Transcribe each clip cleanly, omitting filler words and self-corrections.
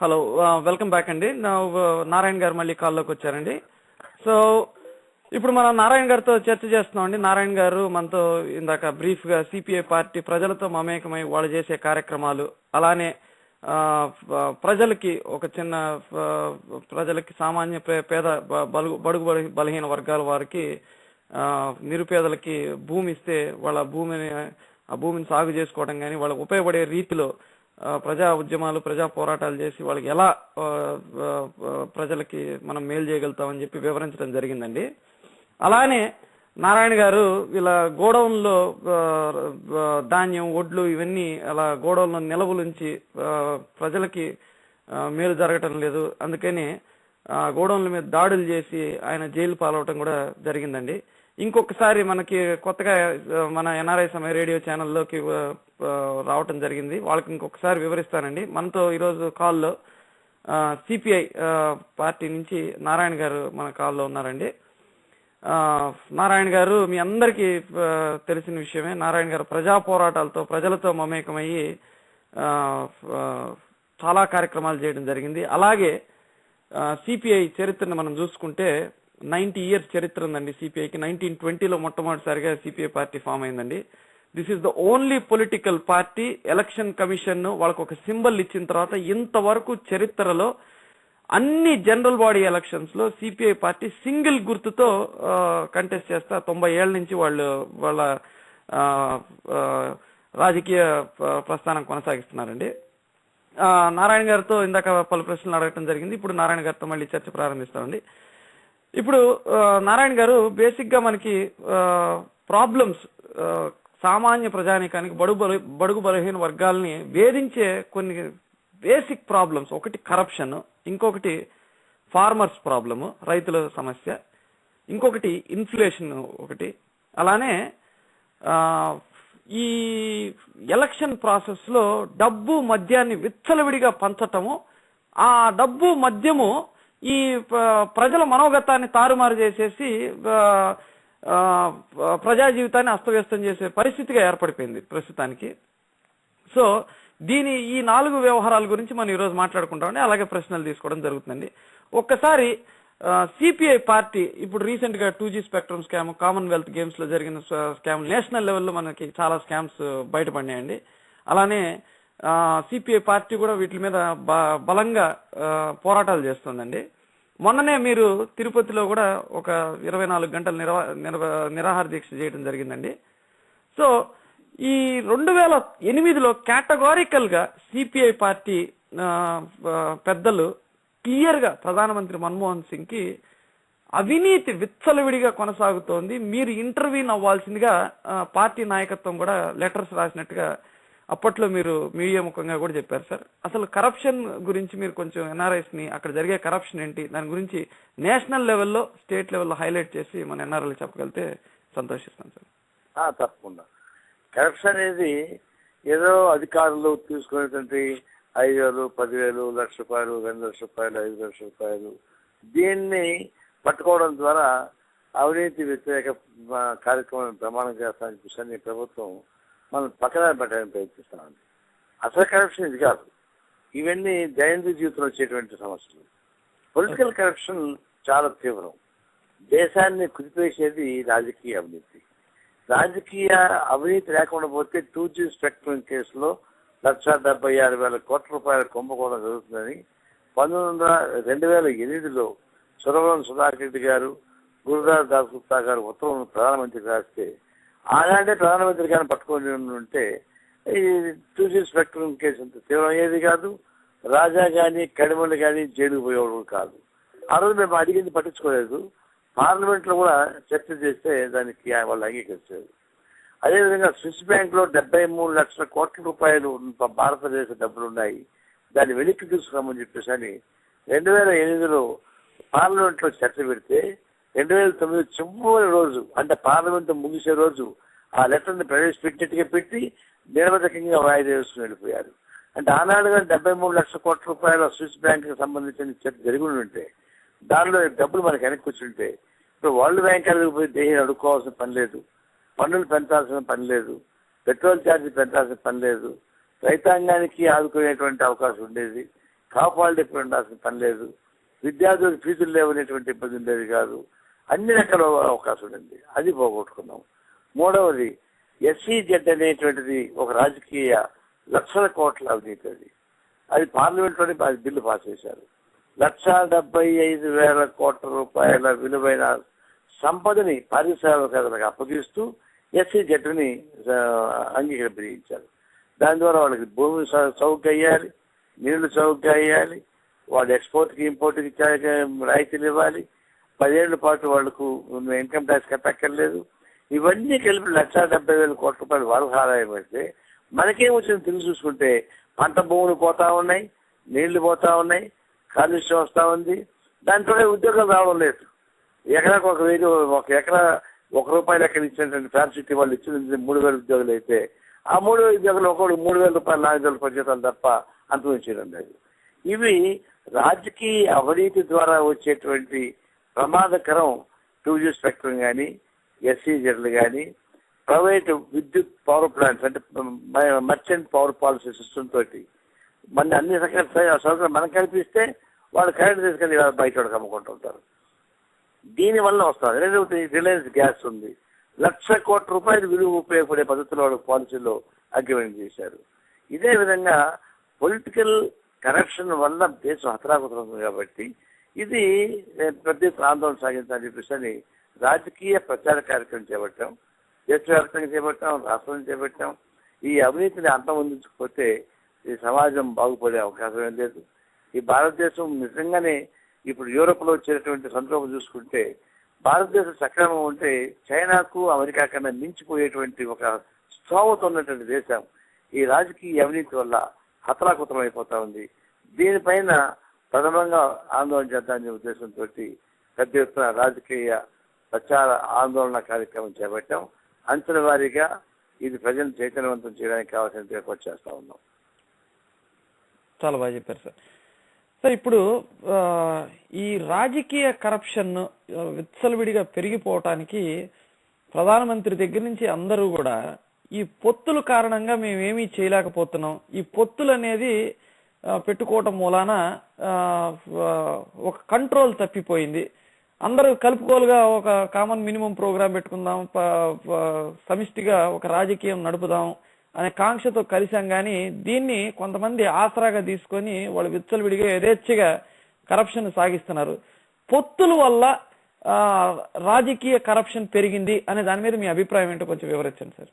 Hello, welcome back అండి. నారాయణ గారు మళ్ళీ కాల్లోకి వచ్చారండి. సో ఇప్పుడు మనం నారాయణ గారితో చర్చ చేస్తున్నాం అండి. నారాయణ గారు మనతో ఇందాక బ్రీఫ్ గా సిపిఐ పార్టీ ప్రజలతో మమేకమై వాళ్ళు చేసే కార్యక్రమాలు, అలానే ప్రజలకి ఒక చిన్న ప్రజలకి సామాన్య పేద బడుగు బలహీన వర్గాల వారికి నిరుపేదలకి భూమి ఇస్తే వాళ్ళ భూమిని సాగు చేసుకోవడం కానీ వాళ్ళకి ఉపయోగపడే రీతిలో ప్రజా ఉద్యమాలు, ప్రజా పోరాటాలు చేసి వాళ్ళకి ఎలా ప్రజలకి మనం మేలు చేయగలుగుతామని చెప్పి వివరించడం జరిగిందండి. అలానే నారాయణ గారు ఇలా గోడౌన్లో ధాన్యం, ఒడ్లు ఇవన్నీ అలా గోడౌన్లో నిలవలుంచి ప్రజలకి మేలు జరగటం లేదు, అందుకని గోడౌన్ల మీద దాడులు చేసి ఆయన జైలు పాలవటం కూడా జరిగిందండి. ఇంకొకసారి మనకి కొత్తగా మన ఎన్ఆర్ఐ సమయ రేడియో ఛానల్లోకి రావటం జరిగింది. వాళ్ళకి ఇంకొకసారి వివరిస్తానండి. మనతో ఈరోజు కాల్లో సిపిఐ పార్టీ నుంచి నారాయణ గారు మన కాల్లో ఉన్నారండి. నారాయణ గారు మీ అందరికీ తెలిసిన విషయమే. నారాయణ గారు ప్రజా పోరాటాలతో ప్రజలతో మమేకమయ్యి చాలా కార్యక్రమాలు చేయడం జరిగింది. అలాగే సిపిఐ చరిత్రను మనం చూసుకుంటే 90 years చరిత్ర ఉందండి సిపిఐకి. 1920లో మొట్టమొదటిసారిగా సిపిఐ పార్టీ ఫామ్ అయిందండి. This is the only political party election commission వాళ్ళకు ఒక సింబల్ ఇచ్చిన తర్వాత ఇంతవరకు చరిత్రలో అన్ని జనరల్ బాడీ ఎలక్షన్స్ లో సిపిఐ పార్టీ సింగిల్ గుర్తుతో కంటెస్ట్ చేస్తా 90 ఏళ్ల నుంచి వాళ్ళ రాజకీయ ప్రస్థానం కొనసాగిస్తున్నారండి. నారాయణ గారితో ఇందాక పలు ప్రశ్నలు అడగటం జరిగింది. ఇప్పుడు నారాయణ గారితో మళ్ళీ చర్చ ప్రారంభిస్తామండి. ఇప్పుడు నారాయణ గారు బేసిక్ గా మనకి ప్రాబ్లమ్స్, సామాన్య ప్రజానీకానికి బడుగు బలహీన వర్గాల్ని వేధించే కొన్ని బేసిక్ ప్రాబ్లమ్స్, ఒకటి కరప్షన్, ఇంకొకటి ఫార్మర్స్ ప్రాబ్లము, రైతుల సమస్య, ఇంకొకటి ఇన్ఫ్లేషన్ ఒకటి, అలానే ఈ ఎలక్షన్ ప్రాసెస్ లో డబ్బు మద్యాన్ని విచ్చలవిడిగా పంచటము, ఆ డబ్బు మద్యము ఈ ప్రజల మనోగతాన్ని తారుమారు చేసేసి ప్రజా జీవితాన్ని అస్తవ్యస్తం చేసే పరిస్థితిగా ఏర్పడిపోయింది ప్రస్తుతానికి. సో ఈ 4 వ్యవహారాల గురించి మనం ఈరోజు మాట్లాడుకుంటామండి. అలాగే ప్రశ్నలు తీసుకోవడం జరుగుతుందండి. ఒక్కసారి సిపిఐ పార్టీ ఇప్పుడు రీసెంట్ గా 2G spectrum scam, Commonwealth games లో జరిగిన స్కామ్, నేషనల్ లెవెల్లో మనకి చాలా స్కామ్స్ బయటపడినాయండి. అలానే సిపిఐ పార్టీ కూడా వీటి మీద బలంగా పోరాటాలు చేస్తుందండి. మొన్ననే మీరు తిరుపతిలో కూడా ఒక 24 గంటల నిరాహార దీక్ష చేయడం జరిగిందండి. సో ఈ 2008లో కేటగారికల్ గా సిపిఐ పార్టీ పెద్దలు క్లియర్ గా ప్రధానమంత్రి మన్మోహన్ సింగ్ కి అవినీతి విచ్చలవిడిగా కొనసాగుతోంది, మీరు ఇంటర్వ్యూన్ అవ్వాల్సిందిగా పార్టీ నాయకత్వం కూడా లెటర్స్ రాసినట్టుగా అప్పట్లో మీరు మీడియా ముఖంగా కూడా చెప్పారు సార్. అసలు కరప్షన్ గురించి మీరు కొంచెం ఎన్ఆర్ఐస్ ని, అక్కడ జరిగే కరప్షన్ ఏంటి, దాని గురించి నేషనల్ లెవెల్లో, స్టేట్ లెవెల్లో హైలైట్ చేసి మన ఎన్ఆర్ఐలు చెప్పగలిగితే సంతోషిస్తాను సార్. తప్పకుండా. కరప్షన్ అనేది ఏదో అధికారులు తీసుకునేటువంటి 5,000, 10,000, లక్ష రూపాయలు, 2 లక్షల రూపాయలు, 5 లక్షల రూపాయలు, దీన్ని పట్టుకోవడం ద్వారా అవినీతి వ్యతిరేక కార్యక్రమాన్ని ప్రమాణం చేస్తానని చెప్పి ప్రభుత్వం మనం పక్కన పెట్టడానికి ప్రయత్నిస్తున్నాం. అసలు కరప్షన్ ఇది కాదు. ఇవన్నీ దైనందిక జీవితంలో వచ్చేటువంటి సమస్యలు. పొలిటికల్ కరప్షన్ చాలా తీవ్రం. దేశాన్ని కుదిపేసేది రాజకీయ అవినీతి. రాజకీయ అవినీతి లేకుండా పోతే 2G స్పెక్ట్రమ్ కేసులో 1,76,000 కోట్ల రూపాయల కుంభకోణం జరుగుతుందని 2008లో సురవరం సుధాకర్ రెడ్డి గారు, గురుదాస్ దాస్గుప్తా గారు ఉత్తర్వులను ప్రధానమంత్రికి రాస్తే, ఆనాడే ప్రధానమంత్రి గారిని పట్టుకొని ఉంటే ఈ 2G స్పెక్ట్రమ్ కేసు అంత తీవ్రం అయ్యేది కాదు. రాజా గాని, కడిమల్లి గాని జైలుకు పోయేవాడు కాదు. ఆ రోజు మేము అడిగింది పట్టించుకోలేదు. పార్లమెంట్ లో కూడా చర్చ చేస్తే దానికి వాళ్ళు అంగీకరించారు. అదేవిధంగా స్విస్ బ్యాంక్ లో 73 లక్షల కోట్ల రూపాయలు భారతదేశ డబ్బులున్నాయి, దాన్ని వెనక్కి తీసుకురామని చెప్పేసి 2008లో పార్లమెంట్ లో చర్చ పెడితే 2009 చివరి రోజు, అంటే పార్లమెంట్ ముగిసే రోజు ఆ లెటర్ ని ప్రవేశపెట్టినట్టుగా పెట్టి నిరవధికంగా వాయిదా వేసుకుని వెళ్ళిపోయారు. అంటే ఆనాడు 73 లక్షల కోట్ల రూపాయల స్విస్ బ్యాంక్ కి సంబంధించిన చర్చ జరిగి ఉంటే, దానిలో డబ్బులు మనకి వెనక్కి వచ్చుంటే ఇప్పుడు వరల్డ్ బ్యాంక్ పోయి దేని అడుక్కోవాల్సిన పని లేదు, పన్నులు పెంచాల్సిన పని లేదు, పెట్రోల్ ఛార్జీ పెంచాల్సిన పని లేదు, రైతాంగానికి ఆదుకునేటువంటి అవకాశం ఉండేది. కాపాడు ఉండాల్సిన పని లేదు, విద్యార్థులకు ఫీజులు లేవనేటువంటి ఇబ్బంది ఉండేది కాదు, అన్ని రకాల అవకాశం ఉంది. అది పోగొట్టుకున్నాం. మూడవది SEZ అనేటువంటిది ఒక రాజకీయ లక్షల కోట్ల అవినీతి. అది పార్లమెంట్లోనే బిల్లు పాస్ చేశారు. 1,75,000 కోట్ల రూపాయల విలువైన సంపదని పారిశ్రామికవేత్తలకు అప్పగిస్తూ SEZని అంగీకరించారు. దాని ద్వారా వాళ్ళకి భూమి చౌక అయ్యాలి, నీళ్లు చౌక అయ్యాలి, వాళ్ళు ఎక్స్పోర్ట్కి ఇంపోర్ట్కి రాయితీలు ఇవ్వాలి, 10 ఏళ్ల పాటు వాళ్లకు ఇన్కమ్ ట్యాక్స్ కట్టక్కర్లేదు. ఇవన్నీ కలిపి 1,70,000 కోట్ల రూపాయలు వాళ్ళకి ఆదాయం పెడితే మనకేం వచ్చింది తిరిగి చూసుకుంటే పంట భూములు పోతా ఉన్నాయి, నీళ్లు పోతా ఉన్నాయి, కాలుష్యం వస్తా ఉంది. దాంట్లో ఉద్యోగాలు రావడం లేదు. ఎకరాకు ఒక ఎకరా ₹1 లెక్కన ఇచ్చినటువంటి ఫ్యాన్ సిటీ వాళ్ళు ఇచ్చిన 3,000 ఉద్యోగులు అయితే ఆ 3,000 ఉద్యోగులు ఒకడు ₹3,000 4,000 పనిచేయడం తప్ప అంతమించడం లేదు. ఇవి రాజకీయ అవినీతి ద్వారా వచ్చేటువంటి ప్రమాదకరం 2G స్పెక్ట్రమ్ కానీ, SEZలు కానీ, ప్రైవేటు విద్యుత్ పవర్ ప్లాంట్స్ అంటే మర్చెంట్ పవర్ పాలసీ సిస్టమ్ తోటి మన అన్ని రకాల సౌకర్యాలు మనం కల్పిస్తే వాళ్ళు కరెంట్ తీసుకెళ్ళి బయట వాళ్ళకి అమ్ముకుంటుంటారు. దీనివల్ల వస్తుంది. రెండవది రిలయన్స్ గ్యాస్ ఉంది, ₹1,00,000 కోట్ల విలువ ఉపయోగపడే పద్ధతిలో వాళ్ళు పాలసీలో అగ్రిమెంట్ చేశారు. ఇదే విధంగా పొలిటికల్ కరప్షన్ వల్ల దేశం హతరాకుతుంది. కాబట్టి ఇది పెద్ద ఆందోళన సాగించాలని చెప్పేసి రాజకీయ ప్రచార కార్యక్రమం చేపట్టాం. దేశవ్యాప్తంగా చేపట్టాం, రాష్ట్రంలో చేపట్టాం. ఈ అవినీతిని అంతమొందించకపోతే ఈ సమాజం బాగుపడే అవకాశం ఏం లేదు. ఈ భారతదేశం నిజంగానే ఇప్పుడు యూరోప్ లో వచ్చేటువంటి సంక్షోభం చూసుకుంటే భారతదేశం సక్రమం ఉంటే చైనాకు అమెరికా కన్నా మించిపోయేటువంటి ఒక స్తోమత ఉన్నటువంటి దేశం ఈ రాజకీయ అవినీతి వల్ల హతరాకుతం అయిపోతా ఉంది. దీనిపైన ప్రథమంగా ఆందోళన చేద్దామనే ఉద్దేశంతో పెద్ద ఎత్తున రాజకీయ ప్రచార ఆందోళన కార్యక్రమం చేపట్టాం. అంచెల వారీగా ఇది ప్రజలను చైతన్యవంతం చేయడానికి కావాల్సిన ఏర్పాటు చేస్తా ఉన్నాం. చాలా బాగా చెప్పారు సార్. సార్ ఇప్పుడు ఈ రాజకీయ కరప్షన్ విచ్చలవిడిగా పెరిగిపోవటానికి ప్రధానమంత్రి దగ్గర నుంచి అందరూ కూడా ఈ పొత్తుల కారణంగా మేమేమీ చేయలేకపోతున్నాం, ఈ పొత్తులు అనేది పెట్టుకోవటం మూలాన ఒక కంట్రోల్ తప్పిపోయింది, అందరూ కలుపుకోలుగా ఒక కామన్ మినిమం ప్రోగ్రాం పెట్టుకుందాం, సమిష్టిగా ఒక రాజకీయం నడుపుదాం అనే కాంక్షతో కలిసాం. కానీ దీన్ని కొంతమంది ఆసరాగా తీసుకొని వాళ్ళు విచ్చలవిడిగా యథేచ్ఛగా కరప్షన్ సాగిస్తున్నారు. పొత్తుల వల్ల రాజకీయ కరప్షన్ పెరిగింది అనే దాని మీద మీ అభిప్రాయం ఏంటో కొంచెం వివరించండి సార్.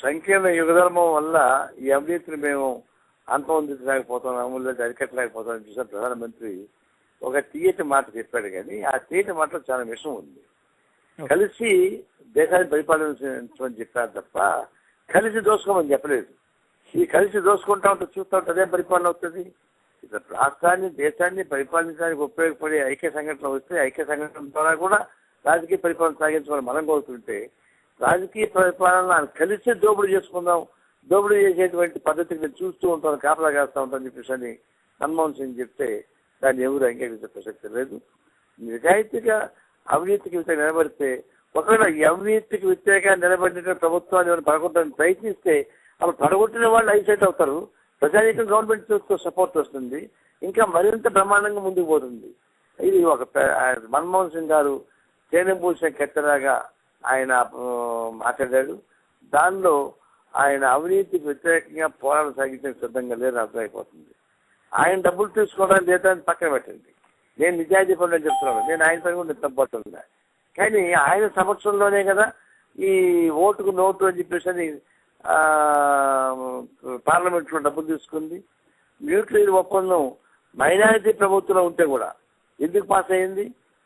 సంకీర్ణ యుగధర్మం వల్ల ఈ అవినీతిని మేము అంతమొందించలేకపోతున్నాము, లేదా అరికట్టలేకపోతున్నాం చూసిన ప్రధానమంత్రి ఒక తీయటి మాట చెప్పాడు. కానీ ఆ తీయటి మాటలో చాలా విషయం ఉంది. కలిసి దేశాన్ని పరిపాలించమని చెప్పారు తప్ప కలిసి దోసుకోమని చెప్పలేదు. ఈ కలిసి దోసుకుంటా ఉంటే చూస్తూ ఉంటే అదే పరిపాలన అవుతుంది. రాష్ట్రాన్ని దేశాన్ని పరిపాలించడానికి ఉపయోగపడే ఐక్య సంఘటనలు వస్తే ఐక్య సంఘటన ద్వారా కూడా రాజకీయ పరిపాలన సాగించమని మనం కోరుతుంటే రాజకీయ పరిపాలన కలిసి దోపిడీ చేసుకుందాం, దోపిడీ చేసేటువంటి పద్ధతిని నేను చూస్తూ ఉంటాను, కాపలా కాస్తా ఉంటాను చెప్పేసి అని మన్మోహన్ సింగ్ చెప్తే దాన్ని ఎవరు అంగీకరించే ప్రసక్తి లేదు. నిజాయితీగా అవినీతికి వ్యతిరేకంగా నిలబడితే ఒకవేళ అవినీతికి వ్యతిరేకంగా నిలబడిన ప్రభుత్వాన్ని ఎవరు పడగొట్టడానికి ప్రయత్నిస్తే అప్పుడు పడగొట్టిన వాళ్ళు ఐసైట్ అవుతారు, ప్రజానీకం గవర్నమెంట్ సపోర్ట్ వస్తుంది, ఇంకా మరింత బ్రహ్మాండంగా ముందుకు పోతుంది. ఇది ఒక మన్మోహన్ సింగ్ గారు తేనెపూసిన కత్తెరగా ఆయన మాట్లాడాడు. దానిలో ఆయన అవినీతికి వ్యతిరేకంగా పోరాటం సాగించడానికి సిద్ధంగా లేదని అర్థమైపోతుంది. ఆయన డబ్బులు తీసుకోవడానికి లేదని పక్కన పెట్టండి, నేను నిజాయితీ పనులు చెప్తున్నాను, నేను ఆయన పని కూడా తప్పబడుతున్నా. కానీ ఆయన సమక్షంలోనే కదా ఈ ఓటుకు నోటు అని చెప్పేసి పార్లమెంట్లో డబ్బులు తీసుకుంది. న్యూక్లియర్ ఒప్పందం మైనారిటీ ప్రభుత్వంలో ఉంటే కూడా ఎందుకు పాస్ అయ్యింది?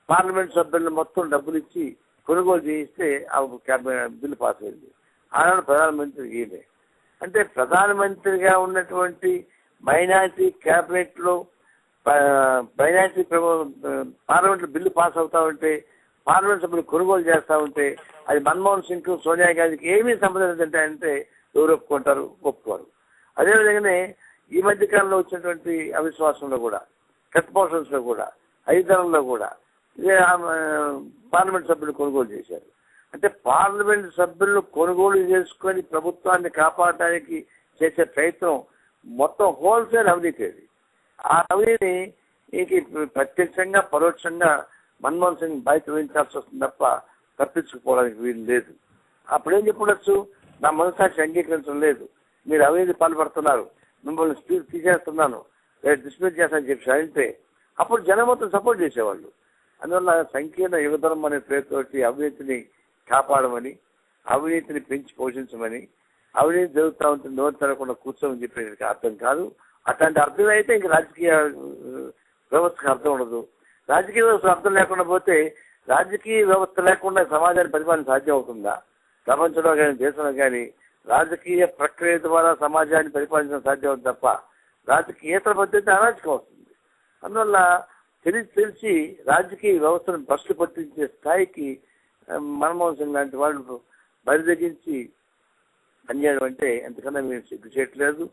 పార్లమెంట్ సభ్యులను మొత్తం డబ్బులు ఇచ్చి కొనుగోలు చేయిస్తే ఆ బిల్లు పాస్ అయింది. ఆనాడు ప్రధానమంత్రి ఈయనే. అంటే ప్రధానమంత్రిగా ఉన్నటువంటి మైనారిటీ క్యాబినెట్ లో మైనారిటీ పార్లమెంట్ బిల్లు పాస్ అవుతా ఉంటే పార్లమెంట్ సభ్యులు కొనుగోలు చేస్తా ఉంటే అది మన్మోహన్ సింగ్ సోనియా గాంధీకి ఏమీ సంబంధించి అంటే ఎవరు ఒప్పుకుంటారు? ఒప్పుకోరు. అదేవిధంగానే ఈ మధ్య కాలంలో వచ్చినటువంటి అవిశ్వాసంలో కూడా, కట్పోషన్స్ లో కూడా, ఐదనంలో కూడా పార్లమెంట్ సభ్యులు కొనుగోలు చేశారు. అంటే పార్లమెంట్ సభ్యులను కొనుగోలు చేసుకొని ప్రభుత్వాన్ని కాపాడటానికి చేసే ప్రయత్నం మొత్తం హోల్సేల్ అవినీతి. ఆ అవినీతిని ప్రత్యక్షంగా పరోక్షంగా మన్మోహన్ సింగ్ బాధ్యత వహించాల్సి వస్తుంది తప్ప తప్పించుకోవడానికి వీలు లేదు. అప్పుడేం చెప్పవచ్చు, నా మనసాక్షి అంగీకరించడం లేదు, మీరు అవినీతి పాల్పడుతున్నారు, మిమ్మల్ని స్పీచ్ తీసేస్తున్నాను, డిస్మిస్ చేస్తానని చెప్పి అంటే అప్పుడు జనం మొత్తం సపోర్ట్ చేసేవాళ్ళు. అందువల్ల సంకీర్ణ యువతరం అనే పేరుతోటి అవినీతిని కాపాడమని, అవినీతిని పెంచి పోషించమని, అవినీతి జరుగుతూ ఉంటే నోరు తెరకుండా కూర్చోమని చెప్పేది అర్థం కాదు. అట్లాంటి అర్థం అయితే ఇంక రాజకీయ వ్యవస్థకు అర్థం ఉండదు. రాజకీయ వ్యవస్థ అర్థం లేకుండా పోతే రాజకీయ వ్యవస్థ లేకుండా సమాజాన్ని పరిపాలన సాధ్యం అవుతుందా? ప్రపంచంలో కానీ దేశంలో కానీ రాజకీయ ప్రక్రియ ద్వారా సమాజాన్ని పరిపాలించడం సాధ్యం అవుతుంది తప్ప రాజకీయేతర పద్ధతి అరాచకం వస్తుంది. అందువల్ల తెలిసి రాజకీయ వ్యవస్థను భ్రష్టు పట్టించే స్థాయికి మన్మోహన్ సింగ్ లాంటి వాళ్ళు బరిదగించి పనిచేయడం అంటే ఎంతకన్నా మేము సిగ్గు చేయట్లేదు,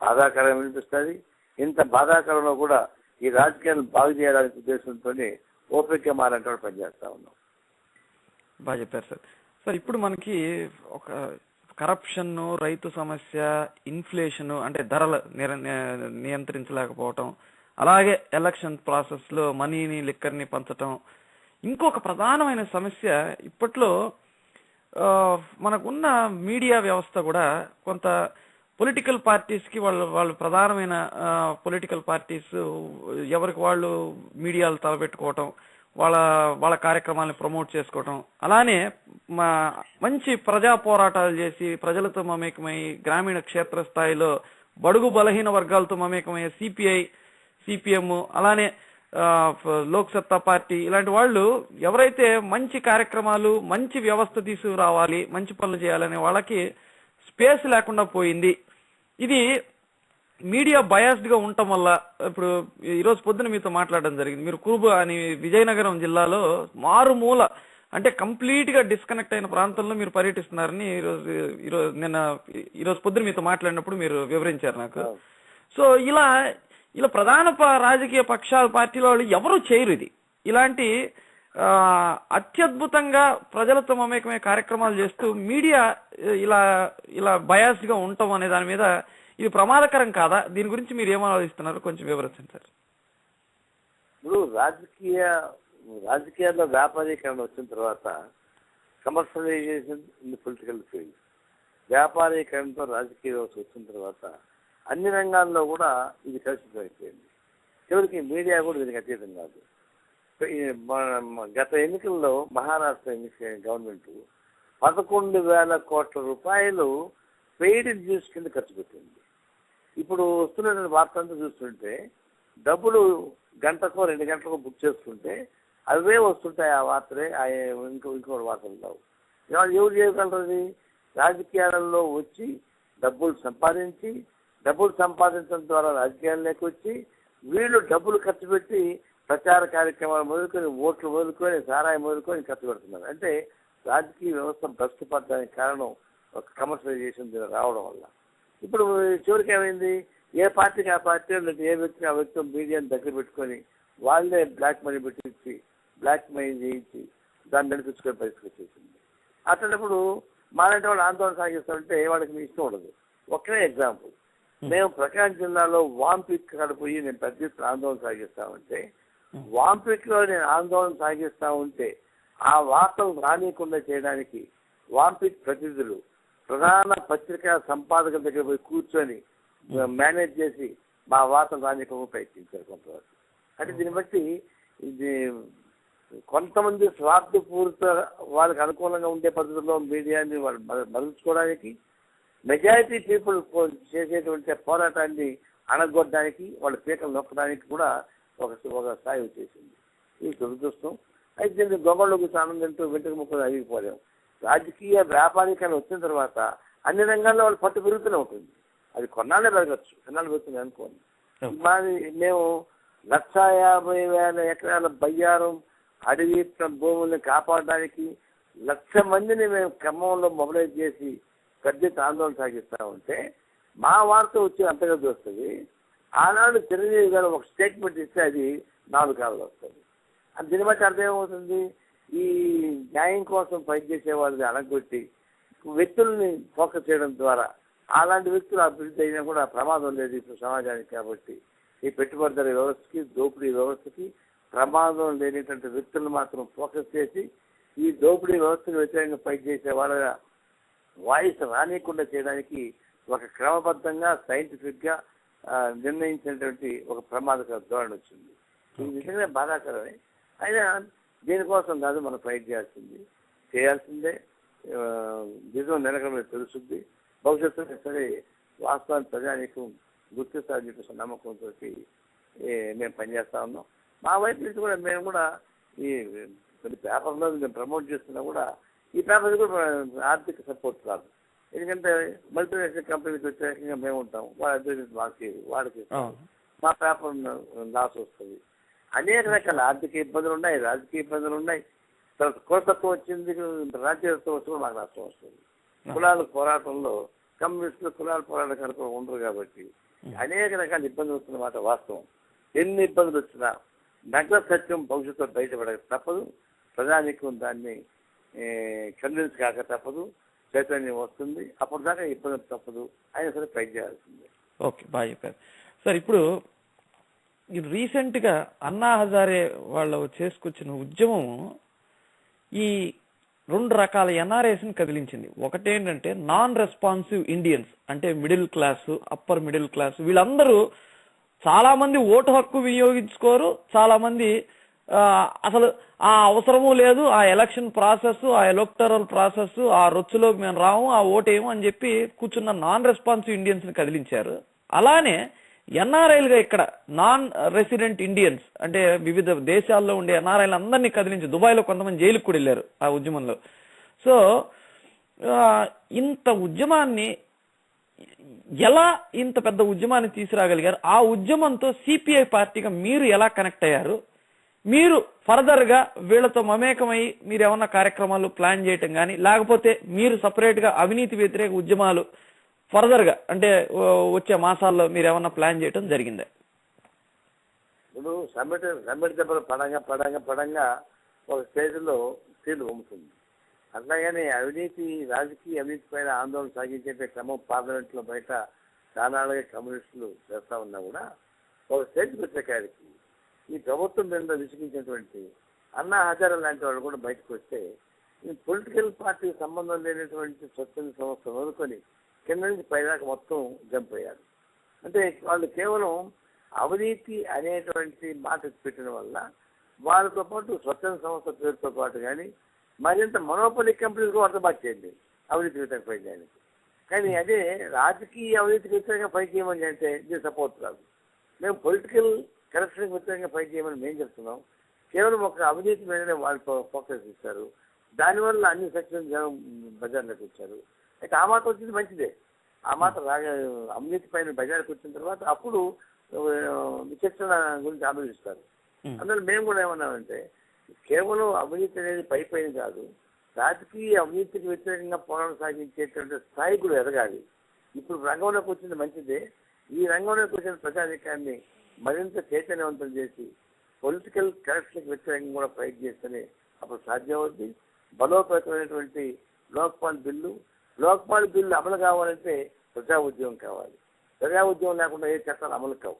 బాధాకరం అనిపిస్తుంది. ఇంత బాధాకరంలో కూడా ఈ రాజకీయాలను బాగు చేయడానికి ఉద్దేశంతోనే ఓపిక మారంటే పనిచేస్తా ఉన్నాం. బాగా చెప్పారు సార్. సార్ ఇప్పుడు మనకి ఒక కరప్షన్, రైతు సమస్య, ఇన్ఫ్లేషన్ అంటే ధరలు నియంత్రించలేకపోవటం, అలాగే ఎలక్షన్ ప్రాసెస్ లో మనీని లిక్కర్ని పంచటం, ఇంకొక ప్రధానమైన సమస్య ఇప్పట్లో మనకున్న మీడియా వ్యవస్థ కూడా కొంత పొలిటికల్ పార్టీస్ కి వాళ్ళు ప్రధానమైన పొలిటికల్ పార్టీస్ ఎవరికి వాళ్ళు మీడియాలు తలపెట్టుకోవటం, వాళ్ళ కార్యక్రమాలను ప్రమోట్ చేసుకోవటం, అలానే మంచి ప్రజా పోరాటాలు చేసి ప్రజలతో మమేకమై గ్రామీణ క్షేత్రస్థాయిలో బడుగు బలహీన వర్గాలతో మమేకమై సిపిఎం, అలానే లోక్ సత్తా పార్టీ ఇలాంటి వాళ్ళు ఎవరైతే మంచి కార్యక్రమాలు, మంచి వ్యవస్థ తీసుకురావాలి, మంచి పనులు చేయాలనే వాళ్ళకి స్పేస్ లేకుండా పోయింది. ఇది మీడియా బయాస్డ్ గా ఉండటం వల్ల ఇప్పుడు ఈరోజు పొద్దున మీతో మాట్లాడడం జరిగింది. మీరు కురుబు అని విజయనగరం జిల్లాలో మారుమూల అంటే కంప్లీట్ గా డిస్కనెక్ట్ అయిన ప్రాంతంలో మీరు పర్యటిస్తున్నారని ఈరోజు పొద్దున మీతో మాట్లాడినప్పుడు మీరు వివరించారు నాకు. సో ఇలా ప్రధాన రాజకీయ పక్షాల పార్టీల వాళ్ళు ఎవరు చేయరు ఇది. ఇలాంటి అత్యద్భుతంగా ప్రజలతో మమేకమే కార్యక్రమాలు చేస్తూ మీడియా ఇలా బయాస్డ్ గా ఉండటం అనే దాని మీద ఇది ప్రమాదకరం కాదా? దీని గురించి మీరు ఏం ఆలోచిస్తున్నారు, కొంచెం వివరించండి సార్. ఇప్పుడు రాజకీయాల్లో వ్యాపారీకరణ వచ్చిన తర్వాత కమర్షియలైజేషన్ ఇన్ పొలిటికల్ ఫీల్డ్, వ్యాపారీకరణతో రాజకీయ వ్యవస్థ వచ్చిన తర్వాత అన్ని రంగాల్లో కూడా ఇది కలుషితమైపోయింది. చివరికి మీడియా కూడా దీనికి అతీతం కాదు. గత ఎన్నికల్లో మహారాష్ట్ర గవర్నమెంట్ 11,000 కోట్ల రూపాయలు పెయిడ్ న్యూస్ కింద ఖర్చు పెట్టింది. ఇప్పుడు వస్తున్న వార్త అంతా చూస్తుంటే డబ్బులు గంటకో 2 గంటలకో బుక్ చేసుకుంటే అవే వస్తుంటాయి. ఆ వార్తలే ఇంకోటి వార్తలు కావు. ఎవరు చేయగలరు? రాజకీయాలలో వచ్చి డబ్బులు సంపాదించడం ద్వారా రాజకీయాల్లోకి వచ్చి వీళ్ళు డబ్బులు ఖర్చు పెట్టి ప్రచార కార్యక్రమాలు మొదలుకొని, ఓట్లు మొదలుకొని, సారాయి మొదలుకొని ఖర్చు పెడుతున్నారు. అంటే రాజకీయ వ్యవస్థ భ్రష్టు పడడానికి కారణం ఒక కమర్షియలైజేషన్ రావడం వల్ల. ఇప్పుడు చివరికి ఏమైంది, ఏ పార్టీకి ఆ పార్టీ, లేదా ఏ వ్యక్తికి ఆ వ్యక్తి మీడియాని దగ్గర పెట్టుకొని వాళ్ళే బ్లాక్ మనీ పెట్టించి బ్లాక్ మనీ చేయించి దాన్ని నడిపించుకునే పరిస్థితి వచ్చేసింది. అట్లాంటప్పుడు మాలాంటి వాళ్ళు ఆందోళన సాగిస్తామంటే వాళ్ళకి మీ ఇష్టం ఉండదు. ఒకే ఎగ్జాంపుల్, మేము ప్రకాశం జిల్లాలో వాంపిక్ కాడ పోయి నేను పెద్ద ఎత్తున ఆందోళన సాగిస్తామంటే, వాంపిక్ లో నేను ఆందోళన సాగిస్తా ఉంటే ఆ వార్తలు రానియకుండా చేయడానికి వాంపిక్ ప్రతినిధులు ప్రధాన పత్రికా సంపాదకుల దగ్గర పోయి కూర్చొని మేనేజ్ చేసి మా వార్తలు రానియకుండా ప్రయత్నించారు కొంతవరకు. అంటే దీన్ని బట్టి ఇది కొంతమంది స్వార్థపూరిత వాళ్ళకి అనుకూలంగా ఉండే పద్ధతిలో మీడియాని వాళ్ళు మరల్చుకోవడానికి, మెజారిటీ పీపుల్ చేసేటువంటి పోరాటాన్ని అణగొట్టడానికి, వాళ్ళ పీకలు నొక్కడానికి కూడా ఒక స్థాయి వచ్చేసింది. ఇది దురదృష్టం. అయితే దీన్ని గొంగళ్ళకు ఆనందంతో వెంటనే ముక్కలు అరిగిపోలేము. రాజకీయ వ్యాపారీకరణ వచ్చిన తర్వాత అన్ని రంగాల్లో వాళ్ళు పట్టు పెరుగుతూనే ఉంటుంది. అది కొన్నాళ్ళే పెరగచ్చు, కొన్నాళ్ళు పెరుగుతుంది అనుకోండి. మేము 150,000 ఎకరాల బయ్యారం అడవి భూముల్ని కాపాడడానికి 1,00,000 మందిని మేము క్రమంలో మొబిలైజ్ చేసి పెద్ద ఆందోళన సాగిస్తా ఉంటే మా వార్త వచ్చి అంతగా వస్తుంది. ఆనాడు చిరంజీవి గారు ఒక స్టేట్మెంట్ ఇస్తే అది 4 కాళ్ళు వస్తుంది. దీన్ని బట్టి అర్థం ఏమవుతుంది, ఈ న్యాయం కోసం ఫైట్ చేసే వాళ్ళని అణగొట్టి వ్యక్తుల్ని ఫోకస్ చేయడం ద్వారా అలాంటి వ్యక్తులు అభివృద్ధి అయినా కూడా ప్రమాదం లేదు ఇప్పుడు సమాజానికి. కాబట్టి ఈ పెట్టుబడిదారీ వ్యవస్థకి, దోపిడీ వ్యవస్థకి ప్రమాదం లేనిటువంటి వ్యక్తులను మాత్రం ఫోకస్ చేసి ఈ దోపిడీ వ్యవస్థకు వ్యతిరేకంగా ఫైట్ చేసే వాళ్ళ వాయిస్ రానియకుండా చేయడానికి ఒక క్రమబద్ధంగా సైంటిఫిక్ గా నిర్ణయించినటువంటి ఒక ప్రమాదకర ధోరణి వచ్చింది. ఇది నిజంగా బాధాకరమే. అయినా దీనికోసం కాదు మనం ఫైట్ చేయాల్సిందే. నిజం నిలకడమే తెలుస్తుంది. భవిష్యత్తులో సరే వాస్తవాన్ని ప్రజానికి గుర్తిస్తారని చెప్పేసి నమ్మకంతో మేము పనిచేస్తా ఉన్నాం. మా వైపు నుంచి కూడా మేము కూడా ఈ కొన్ని పేపర్లో మేము ప్రమోట్ చేస్తున్నా కూడా ఈ పేపర్ కూడా ఆర్థిక సపోర్ట్ కాదు. ఎందుకంటే మల్టీనేషనల్ కంపెనీకి వ్యతిరేకంగా మేము ఉంటాం, వాడికి మా పేపర్ లాస్ వస్తుంది. అనేక రకాల ఆర్థిక ఇబ్బందులు ఉన్నాయి, రాజకీయ ఇబ్బందులు ఉన్నాయి. తర్వాత కులతత్వం వచ్చింది, రాజ్యత్వం వచ్చి కూడా మాకు నష్టం వస్తుంది. కులాల పోరాటంలో కమ్యూనిస్టులు కులాల పోరాటం ఉండరు కాబట్టి అనేక రకాల ఇబ్బందులు వస్తున్న మాట వాస్తవం. ఎన్ని ఇబ్బందులు వచ్చినా నగ్న సత్యం భవిష్యత్తులో బయటపడక తప్పదు. ప్రజానీకం దాన్ని కన్విన్స్ కాక తప్పదు. చైతన్యం వస్తుంది. అప్పుడు దాకా ఇబ్బంది తప్పదు. అయినా సరే ఫైట్ చేయాల్సిందే. ఓకే, బాగా చెప్పారు సార్. ఇప్పుడు రీసెంట్ గా అన్నా హజారే వాళ్ళు చేసుకొచ్చిన ఉద్యమం ఈ 2 రకాల ఎన్ఆర్ఐస్ ని కదిలించింది. ఒకటేంటంటే నాన్ రెస్పాన్సివ్ ఇండియన్స్, అంటే middle class, upper middle class, వీళ్ళందరూ చాలా మంది ఓటు హక్కు వినియోగించుకోరు. చాలా మంది అసలు ఆ అవసరము లేదు, ఆ ఎలక్షన్ ప్రాసెస్, ఆ ఎలక్టరల్ ప్రాసెస్, ఆ రొచ్చులోకి మేము రాము, ఆ ఓటేమో అని చెప్పి కూర్చున్న నాన్ రెస్పాన్సివ్ ఇండియన్స్ ని కదిలించారు. అలానే ఎన్ఆర్ఐలుగా ఇక్కడ నాన్ రెసిడెంట్ ఇండియన్స్, అంటే వివిధ దేశాల్లో ఉండే ఎన్ఆర్ఐలు అందరినీ కదిలించి దుబాయ్లో కొంతమంది జైలుకు కూడా వెళ్ళారు ఆ ఉద్యమంలో. సో ఇంత ఉద్యమాన్ని ఎలా, ఇంత పెద్ద ఉద్యమాన్ని తీసుకురాగలిగారు? ఆ ఉద్యమంతో సిపిఐ పార్టీగా మీరు ఎలా కనెక్ట్ అయ్యారు? మీరు ఫర్దర్ గా వీళ్ళతో మమేకమై మీరు ఏమన్నా కార్యక్రమాలు ప్లాన్ చేయటం కానీ, లేకపోతే మీరు సపరేట్ గా అవినీతి వ్యతిరేక ఉద్యమాలు ఫర్దర్ గా అంటే వచ్చే మాసాల్లో మీరు ఏమన్నా ప్లాన్ చేయటం జరిగిందా? ఇప్పుడు సమ్మిట్ దెబ్బలు పడంగా ఒక స్టేజ్లో స్త్రీలు వంపుతుంది. అట్లాగని రాజకీయ అవినీతి పైన ఆందోళన సాగించే క్రమం పార్లమెంట్ లో బయట చాలాగా కమ్యూనిస్టులు చేస్తా ఉన్నా కూడా ఒక స్టేజ్ వచ్చేకాడికి ఈ ప్రభుత్వం మీద విసిగించినటువంటి అన్నా హజారే లాంటి వాళ్ళు కూడా బయటకు వస్తే ఈ పొలిటికల్ పార్టీకి సంబంధం లేనటువంటి స్వచ్ఛంద సంస్థ వదులుకొని కింద నుంచి పైదాకా మొత్తం జంప్ అయ్యారు. అంటే వాళ్ళు కేవలం అవినీతి అనేటువంటి మాట పెట్టడం వల్ల వాళ్ళతో పాటు స్వచ్ఛంద సంస్థ పేరుతో పాటు కానీ మరింత మొనోపలి కంపెనీలకు అర్థబాటు చేయండి అవినీతి వ్యతిరేక ఫైట్ చేయడానికి. కానీ అదే రాజకీయ అవినీతికి వ్యతిరేకంగా ఫైట్ చేయమని అంటే దీనికి సపోర్ట్ కాదు. మేము పొలిటికల్ కరప్షన్కి వ్యతిరేకంగా ఫైట్ చేయమని మేము చెప్తున్నాం. కేవలం ఒక అవినీతి మీదనే వాళ్ళు ఫోకస్ ఇస్తారు. దానివల్ల అన్ని సెక్షన్స్ జనం బజార్లోకి వచ్చారు. అయితే ఆ మాట వచ్చింది మంచిదే. ఆ మాట అవినీతి పైన బజార్కి వచ్చిన తర్వాత అప్పుడు విచక్షణ గురించి ఆలోచిస్తారు. అందులో మేము కూడా ఏమన్నామంటే కేవలం అవినీతి అనేది పైన కాదు, రాజకీయ అవినీతికి వ్యతిరేకంగా పోరాటం సాగించేటువంటి స్థాయి కూడా ఎదగాలి. ఇప్పుడు రంగంలోకి వచ్చింది మంచిదే. ఈ రంగంలోకి వచ్చిన ప్రజానీకాన్ని మరింత చైతన్యవంతం చేసి పొలిటికల్ కరప్షన్కి వ్యతిరేకంగా కూడా ఫైట్ చేస్తేనే అప్పుడు సాధ్యమవుద్ది. బలోపేతమైనటువంటి లోక్పాల్ బిల్లు అమలు కావాలంటే ప్రజా ఉద్యమం కావాలి. ప్రజా ఉద్యమం లేకుండా ఏ చట్టాలు అమలు కావు.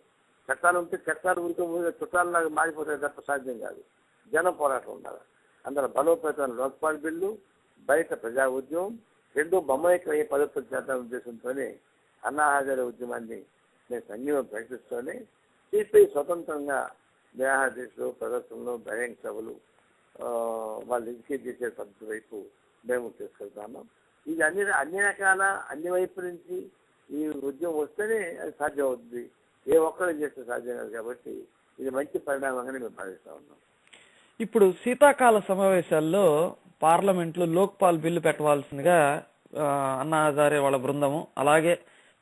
చట్టాలు ఉంటే చట్టాలు ఉరికి చుట్టాలలాగా మారిపోతాయి తప్ప సాధ్యం కాదు. జనం పోరాటం ఉండాలి. అందులో బలోపేతమైన లోక్పాల్ బిల్లు, బయట ప్రజా ఉద్యమం రెండు బొమ్మైకయ్యే పదవి చేద్దాం ఉద్దేశంతోనే అన్నా హజారే ఉద్యమాన్ని నేను సంఘీవం ప్రకటిస్తూనే సిపిఐ స్వతంత్రంగా దేహాదేశాలు, ప్రదర్శనలు, బహిరంగ సభలు వాళ్ళు ఎడ్యుకేట్ చేసే పద్ధతి వైపు మేము తీసుకెళ్తాము. ఇది అన్ని రకాల అన్ని వైపు నుంచి ఈ ఉద్యమం వస్తేనే అది సాధ్యం అవుతుంది. ఏ ఒక్కరు చేస్తే సాధ్యం కాదు. కాబట్టి ఇది మంచి పరిణామంగానే మేము భావిస్తా ఉన్నాం. ఇప్పుడు శీతాకాల సమావేశాల్లో పార్లమెంట్లో లోక్పాల్ బిల్లు పెట్టవలసిందిగా అన్నా హజారే వాళ్ళ బృందము అలాగే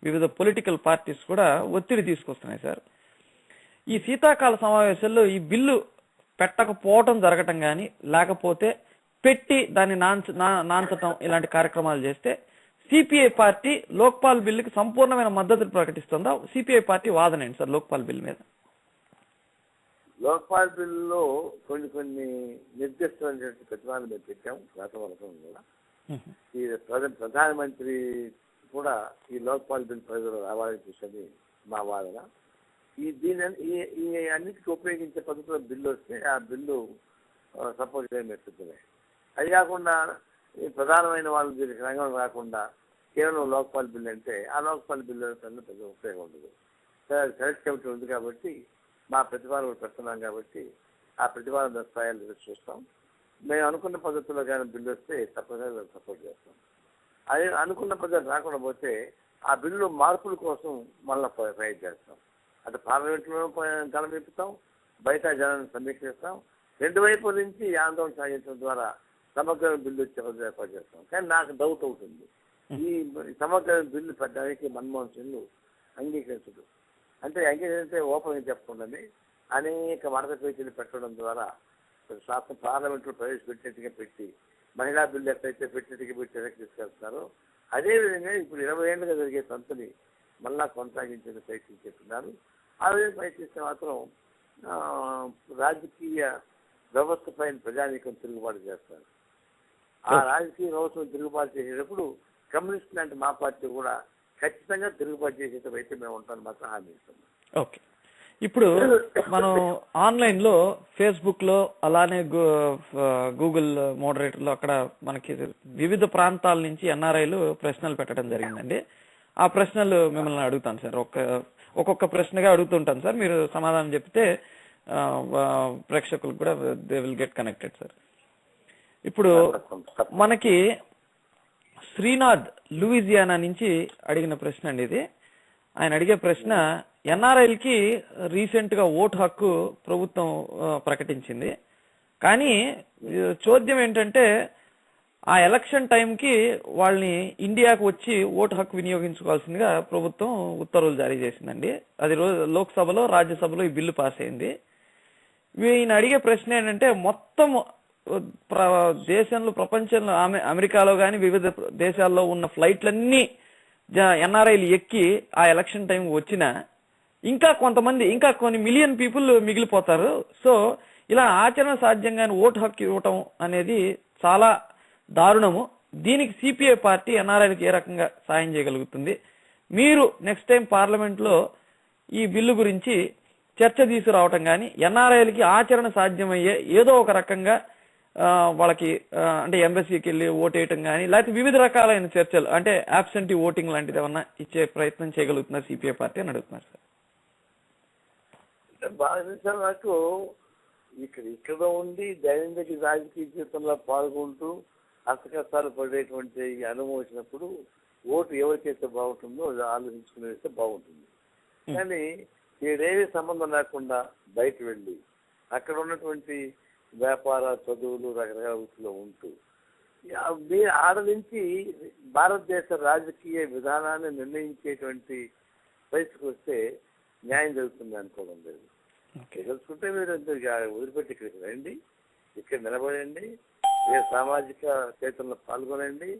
వివిధ పొలిటికల్ పార్టీస్ కూడా ఒత్తిడి తీసుకొస్తున్నాయి సార్. ఈ శీతాకాల సమావేశాల్లో ఈ బిల్లు పెట్టకపోవటం జరగటం కానీ లేకపోతే పెట్టి దాన్ని నాంచటం ఇలాంటి కార్యక్రమాలు చేస్తే సిపిఐ పార్టీ లోక్పాల్ బిల్లుకి సంపూర్ణమైన మద్దతు ప్రకటిస్తుందా? సిపిఐ పార్టీ వాదన ఏంటి సార్ లోక్పాల్ బిల్లు మీద? లోక్పాల్ బిల్లులో కొన్ని నిర్దిష్టమైనటువంటి ప్రతిపాదనలు మేము పెట్టాము గత వరకు కూడా. ఈ ప్రధానమంత్రి కూడా ఈ లోక్పాల్ బిల్ పరిధిలో రావాలని చూసేది మా వాదన. ఈ అన్నిటికీ ఉపయోగించే పద్ధతిలో బిల్లు వస్తే ఆ బిల్లు సపోర్ట్ చేయడం ఎత్తుతున్నాయి. అది కాకుండా ఈ ప్రధానమైన వాళ్ళు దీనికి రంగం రాకుండా కేవలం లోక్పాల్ బిల్లు అంటే ఆ లోక్పాల్ బిల్లు పెద్ద ఉపయోగం ఉండదు. సెలెక్ట్ కమిటీ ఉంది కాబట్టి మా ప్రతిపాదన పెడుతున్నాం కాబట్టి ఆ ప్రతిపాదన స్థాయిలు చూస్తాం. మేము అనుకున్న పద్ధతిలో కానీ బిల్లు వస్తే తప్పనిసరిగా సపోర్ట్ చేస్తాం. అదే అనుకున్న పద్ధతి రాకుండా పోతే ఆ బిల్లు మార్పుల కోసం మళ్ళీ ప్రయత్నం చేస్తాం. అటు పార్లమెంట్లో తలపెప్పుతాం, బయట జనాన్ని సమీక్షిస్తాం. రెండు వైపుల నుంచి ఆందోళన సాగించడం ద్వారా సమగ్ర బిల్లు వచ్చే పద్ధతి ఏర్పాటు చేస్తాం. కానీ నాకు డౌట్ అవుతుంది, ఈ సమగ్ర బిల్లు పెట్టడానికి మన్మోహన్ సింగ్ అంగీకరించదు. అంటే అంగీకరిస్తే ఓపెన్గా చెప్పకుండానే అనేక మడత పేజీలు పెట్టడం ద్వారా శాసన పార్లమెంట్లో ప్రవేశపెట్టేట్టుగా పెట్టి మహిళా బిల్లు ఎట్లయితే పెట్టేట్టుగా పెట్టి వెనక్కి తీసుకెళ్తున్నారో అదేవిధంగా ఇప్పుడు 20 ఏళ్ళుగా జరిగే తంతుని మళ్ళా కొనసాగించే ప్రయత్నిస్తున్నారు. ఆ విధంగా ప్రయత్నిస్తే మాత్రం రాజకీయ వ్యవస్థ పైన ప్రజానీకం తిరుగుబాటు చేస్తారు. ఆ రాజకీయ వ్యవస్థను తిరుగుబాటు చేసేటప్పుడు కమ్యూనిస్ట్ లాంటి మా పార్టీ కూడా ఖచ్చితంగా తిరుగుబాటు చేసేటప్పుడు మేము ఉంటామని మాత్రం హామీ ఇస్తున్నాం. ఓకే, ఇప్పుడు మనం ఆన్లైన్ లో ఫేస్బుక్ లో అలానే గూగుల్ మోడరేటర్ లో అక్కడ మనకి వివిధ ప్రాంతాల నుంచి ఎన్ఆర్ఐలు ప్రశ్నలు పెట్టడం జరిగిందండి. ఆ ప్రశ్నలు మిమ్మల్ని అడుగుతాను సార్, ఒక్కొక్క ప్రశ్నగా అడుగుతుంటాను సార్, మీరు సమాధానం చెప్తే ప్రేక్షకులకు కూడా they will get connected sir. ఇప్పుడు మనకి శ్రీనాథ్ లూయిజియానా నుంచి అడిగిన ప్రశ్న అండి ఇది. ఆయన అడిగే ప్రశ్న, ఎన్ఆర్ఐలకి రీసెంట్ గా ఓటు హక్కు ప్రభుత్వం ప్రకటించింది. కానీ చోద్యం ఏంటంటే ఆ ఎలక్షన్ టైంకి వాళ్ళని ఇండియాకు వచ్చి ఓటు హక్కు వినియోగించుకోవాల్సిందిగా ప్రభుత్వం ఉత్తర్వులు జారీ చేసిందండి. అది లోక్సభలో రాజ్యసభలో ఈ బిల్లు పాస్ అయింది. ఈయన అడిగే ప్రశ్న ఏంటంటే, మొత్తం దేశంలో ప్రపంచంలో అమెరికాలో కానీ వివిధ దేశాల్లో ఉన్న ఫ్లైట్లన్నీ ఎన్ఆర్ఐలు ఎక్కి ఆ ఎలక్షన్ టైం వచ్చినా ఇంకా కొన్ని మిలియన్ పీపుల్ మిగిలిపోతారు. సో ఇలా ఆచరణ సాధ్యంగానే ఓటు హక్కు ఇవ్వటం అనేది చాలా దారుణము. దీనికి సిపిఐ పార్టీ ఎన్ఆర్ఐలకు ఏ రకంగా సాయం చేయగలుగుతుంది? మీరు నెక్స్ట్ టైం పార్లమెంట్ లో ఈ బిల్లు గురించి చర్చ తీసుకురావటం కానీ ఎన్ఆర్ఐలకి ఆచరణ సాధ్యమయ్యే ఏదో ఒక రకంగా వాళ్ళకి అంటే ఎంబసీకి వెళ్ళి ఓటేయటం కానీ లేకపోతే వివిధ రకాలైన చర్చలు అంటే ఆబ్సెంటీ ఓటింగ్ లాంటిది ఏమన్నా ఇచ్చే ప్రయత్నం చేయగలుగుతున్నారు సిపిఐ పార్టీ అని అడుగుతున్నారు సార్. బాగా నాకు ఇక్కడ ఉండి దైనందిక రాజకీయ జీవితంలో పాల్గొంటూ అష్టకష్టాలు పడేటువంటి అనుభవం వచ్చినప్పుడు ఓటు ఎవరికైతే బాగుంటుందో అది ఆలోచించుకుని వేస్తే బాగుంటుంది. కానీ ఏదేవి సంబంధం లేకుండా బయట వెళ్ళి అక్కడ ఉన్నటువంటి వ్యాపార చదువులు రకరకాల వృత్తిలో ఉంటూ ఆడలించి భారతదేశ రాజకీయ విధానాన్ని నిర్ణయించేటువంటి పరిస్థితికి వస్తే న్యాయం జరుగుతుంది అనుకోవడం లేదు. తెలుసుకుంటే మీరు వదిలిపెట్టి ఇక్కడికి రండి, ఇక్కడ నిలబడండి, ఏ సామాజిక క్షేత్రంలో పాల్గొనండి,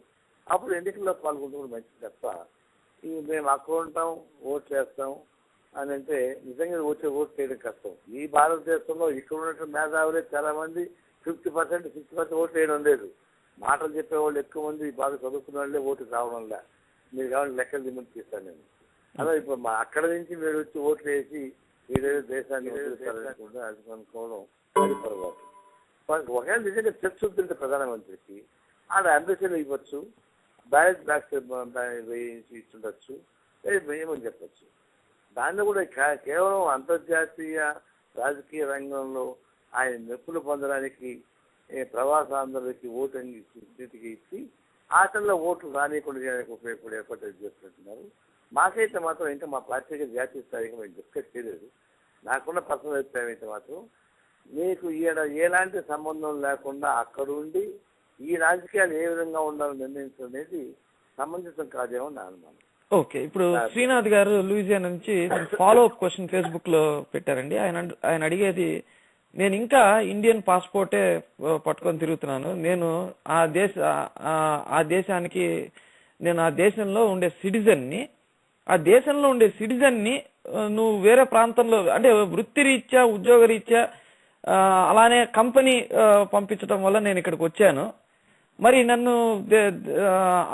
అప్పుడు ఎన్నికల్లో పాల్గొంటే మంచిది తప్ప మేము అక్కడ ఉంటాం ఓట్లు వేస్తాం అని అంటే నిజంగా ఓటు చేయడం కష్టం. ఈ భారతదేశంలో ఇక్కడ ఉన్నటువంటి మేధావులే చాలా మంది 50%, 60% ఓట్లు వేయడం లేదు. మాటలు చెప్పేవాళ్ళు ఎక్కువ మంది బాగా చదువుకున్న వాళ్ళే ఓటు రావడం లే. మీరు కావాలి లెక్కలు దిమ్మని తీస్తాను నేను. అలా ఇప్పుడు అక్కడ నుంచి మీరు వచ్చి ఓట్లు వేసి ఏదైతే దేశాన్ని అది అనుకోవడం అది పొరపాటు. ఒకవేళ నిజంగా చర్చ ఉంటుంటే ప్రధానమంత్రికి ఆడ అంబేద్కర్ ఇవ్వచ్చు, బ్యాలెట్ బ్యాక్స్ ఇచ్చుండొచ్చు, వేయమని చెప్పచ్చు. దాన్ని కూడా కేవలం అంతర్జాతీయ రాజకీయ రంగంలో ఆయన మెప్పులు పొందడానికి ప్రవాసాంధ్రులకి ఓటింగ్ స్థితికి ఇచ్చి ఆటల్లో ఓట్లు రానియకుండా ఉపయోగపడే ఏర్పాటు చేస్తున్నారు. మాకైతే మాత్రం ఇంకా మా పార్టీకి జాతీయ స్థాయికి మేము డిస్కస్ చేయలేదు. నాకున్న పర్సనల్ అభిప్రాయం అయితే మాత్రం మీకు ఎలాంటి సంబంధం లేకుండా అక్కడుండి ఈ రాజకీయాలు ఏ విధంగా ఉండాలని నిర్ణయించడం అనేది సమంజసం కాదేమో నా అనుమానం. ఓకే, ఇప్పుడు శ్రీనాథ్ గారు లూయిజియానా నుంచి ఫాలో అప్ క్వశ్చన్ ఫేస్బుక్ లో పెట్టారండి. ఆయన అడిగేది, నేను ఇంకా ఇండియన్ పాస్పోర్టే పట్టుకొని తిరుగుతున్నాను, నేను ఆ దేశానికి నేను ఆ దేశంలో ఉండే సిటిజన్ని, ఆ దేశంలో ఉండే సిటిజన్ని నువ్వు వేరే ప్రాంతంలో అంటే వృత్తిరీత్యా ఉద్యోగరీత్యా అలానే కంపెనీ పంపించడం వల్ల నేను ఇక్కడికి వచ్చాను, మరి నన్ను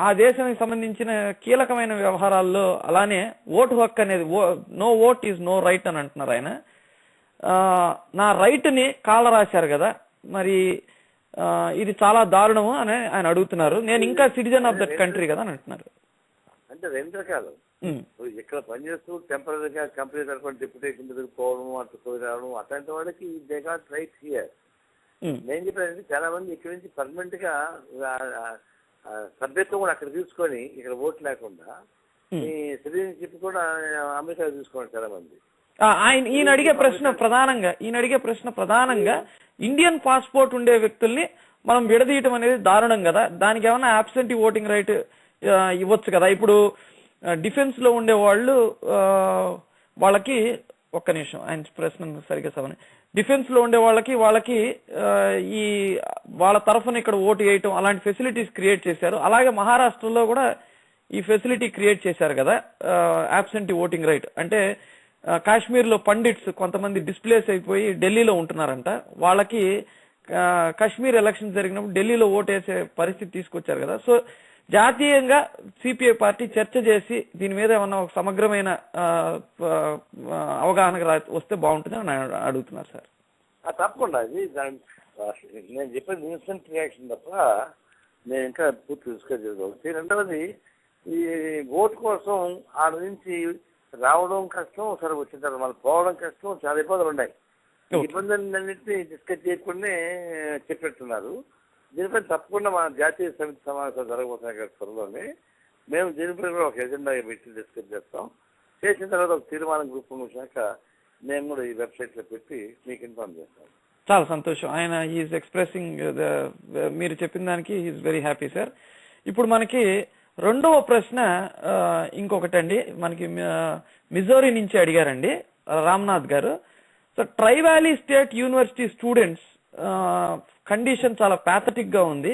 ఆ దేశానికి సంబంధించిన కీలకమైన వ్యవహారాల్లో అలానే ఓటు హక్కు అనేది no vote is no right అని అంటున్నారు ఆయన. నా రైట్ ని కాల రాశారు కదా, మరి ఇది చాలా దారుణము అని ఆయన అడుగుతున్నారు. నేను ఇంకా సిటిజన్ ఆఫ్ దట్ కంట్రీ కదా అని అంటున్నారు. అంటే రెండు రకాలు, ఇక్కడ పనిచేస్తూ టెంపరీగా కంపెనీ తరఫున డిప్యుటేషన్ దగ్గర పోవడం, అటు పోయి రావడం, అట్లాంటి వాళ్ళకి దే గాట్ రైట్ హియర్. నేను చెప్పానంటే చాలా మంది ఇక్కడ నుంచి పర్మనెంట్ గా సభ్యత్వం కూడా అక్కడ తీసుకొని ఇక్కడ ఓటు లేకుండా ఈ సిటిజన్షిప్ కూడా అమెరికా తీసుకోండి చాలా మంది. ఈయన అడిగే ప్రశ్న ప్రధానంగా ఇండియన్ పాస్పోర్ట్ ఉండే వ్యక్తుల్ని మనం విడదీయటం అనేది దారుణం కదా, దానికి ఏమైనా అబ్సెంటీ ఓటింగ్ రైట్ ఇవ్వచ్చు కదా. ఇప్పుడు డిఫెన్స్ లో ఉండే వాళ్ళు వాళ్ళకి ఒక్క నిమిషం ఆయన ప్రశ్న సరిగ్గా చదవని. డిఫెన్స్ లో ఉండే వాళ్ళకి ఈ వాళ్ళ తరఫున ఇక్కడ ఓటు వేయటం అలాంటి ఫెసిలిటీస్ క్రియేట్ చేశారు. అలాగే మహారాష్ట్రలో కూడా ఈ ఫెసిలిటీ క్రియేట్ చేశారు కదా, అబ్సెంటీ ఓటింగ్ రైట్. అంటే కాశ్మీర్ లో పండిట్స్ కొంతమంది డిస్ప్లేస్ అయిపోయి ఢిల్లీలో ఉంటున్నారంట, వాళ్ళకి కాశ్మీర్ ఎలక్షన్ జరిగినప్పుడు ఢిల్లీలో ఓటు వేసే పరిస్థితి తీసుకొచ్చారు కదా. సో జాతీయంగా సిపిఐ పార్టీ చర్చ చేసి దీని మీద ఏమన్నా ఒక సమగ్రమైన అవగాహన వస్తే బాగుంటుంది అని అడుగుతున్నారు సార్. తప్పకుండా అది నేను చెప్పేది ఇన్స్టెంట్ రియాక్షన్ తప్ప నేను ఇంకా పూర్తి డిస్కస్ చేసుకోవచ్చు. రెండవది ఈ ఓటు కోసం ఆడ నుంచి రావడం కష్టం, సరే వచ్చిన తర్వాత మళ్ళీ పోవడం కష్టం, చాలా ఇబ్బందులు ఉన్నాయి. ఇబ్బందులన్నింటినీ డిస్కస్ చేయకుండా చెప్పినట్టున్నారు. దీనిపై తప్పకుండా మన జాతీయ సమితి సమావేశాలు జరగబోతున్నాయి కదా త్వరలోనే. మేము దీనిపై కూడా ఒక ఎజెండా పెట్టి డిస్కస్ చేస్తాం. చేసిన తర్వాత ఒక తీర్మానం గ్రూప్ వచ్చాక మేము కూడా ఈ వెబ్సైట్ లో పెట్టి మీకు ఇన్ఫార్మ్ చేస్తాం. చాలా సంతోషం. ఆయన ఈజ్ ఎక్స్ప్రెసింగ్ మీరు చెప్పిన దానికి ఈజ్ వెరీ హ్యాపీ సార్. ఇప్పుడు మనకి రెండవ ప్రశ్న ఇంకొకటండి, మనకి మిజోరీ నుంచి అడిగారండి రామ్నాథ్ గారు. So try valley state university students condition చాలా ప్యాథటిక్ గా ఉంది.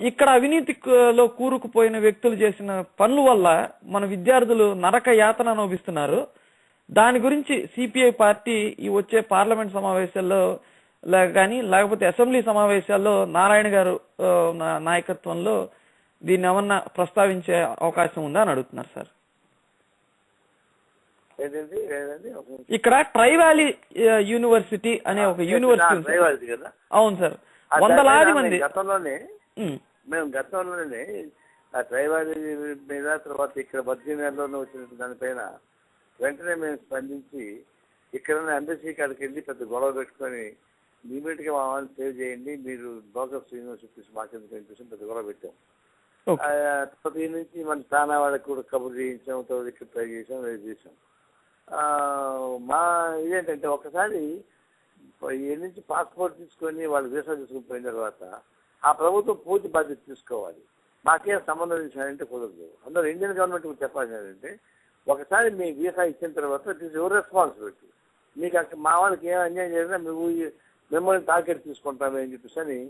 ఇక్కడ అవినీతిలో కూరుకుపోయిన వ్యక్తులు చేసిన పనుల వల్ల మన విద్యార్థులు నరక యాతన అనుభవిస్తున్నారు. దాని గురించి సిపిఐ పార్టీ ఈ వచ్చే పార్లమెంట్ సమావేశాల్లో కానీ లేకపోతే అసెంబ్లీ సమావేశాల్లో నారాయణ గారు నాయకత్వంలో దీన్ని ఏమన్నా ప్రస్తావించే అవకాశం ఉందా అని అడుగుతున్నారు సార్. ఇక్కడ ట్రై వ్యాలీ యూనివర్సిటీ అనే ఒక యూనివర్సిటీ, అవును సార్, వందలాది మంది మేము గతంలోనే ఆ ట్రై వ్యాలీ మీద తర్వాత ఇక్కడ బద్రీనగర్లోనే వచ్చిన దానిపైన వెంటనే మేము స్పందించి ఇక్కడ ఎంబసీ కాడికి వెళ్ళి పెద్ద గొడవ పెట్టుకొని ఇమీడియట్ గా మా వాళ్ళని సేవ్ చేయండి, మీరు బోగస్ యూనివర్సిటీస్ మాకెందుకు కనిపిస్తుంది పెద్ద గొడవ పెట్టాం. తర్వాత ఈ నుంచి మన తానా వాళ్ళకి కూడా కబుర్ చేయించాం, ఇక్కడ ట్రై చేసాం, రేపు చేసాం. మా ఇదేంటంటే ఒకసారి ఈ నుంచి పాస్పోర్ట్ తీసుకొని వాళ్ళు వీసా తీసుకుని పోయిన తర్వాత ఆ ప్రభుత్వం పూర్తి బాధ్యత తీసుకోవాలి. మాకేం సంబంధం ఇచ్చారంటే కుదరదు. అందరూ ఇండియన్ గవర్నమెంట్ చెప్పాల్సి ఏంటంటే ఒకసారి మీ వీసా ఇచ్చిన తర్వాత ఇట్ ఈస్ యువర్ రెస్పాన్సిబిలిటీ. మీకు అక్కడ మా వాళ్ళకి ఏం అన్యాయం చేసినా మిమ్మల్ని టార్గెట్ తీసుకుంటామే అని చెప్పేసి అని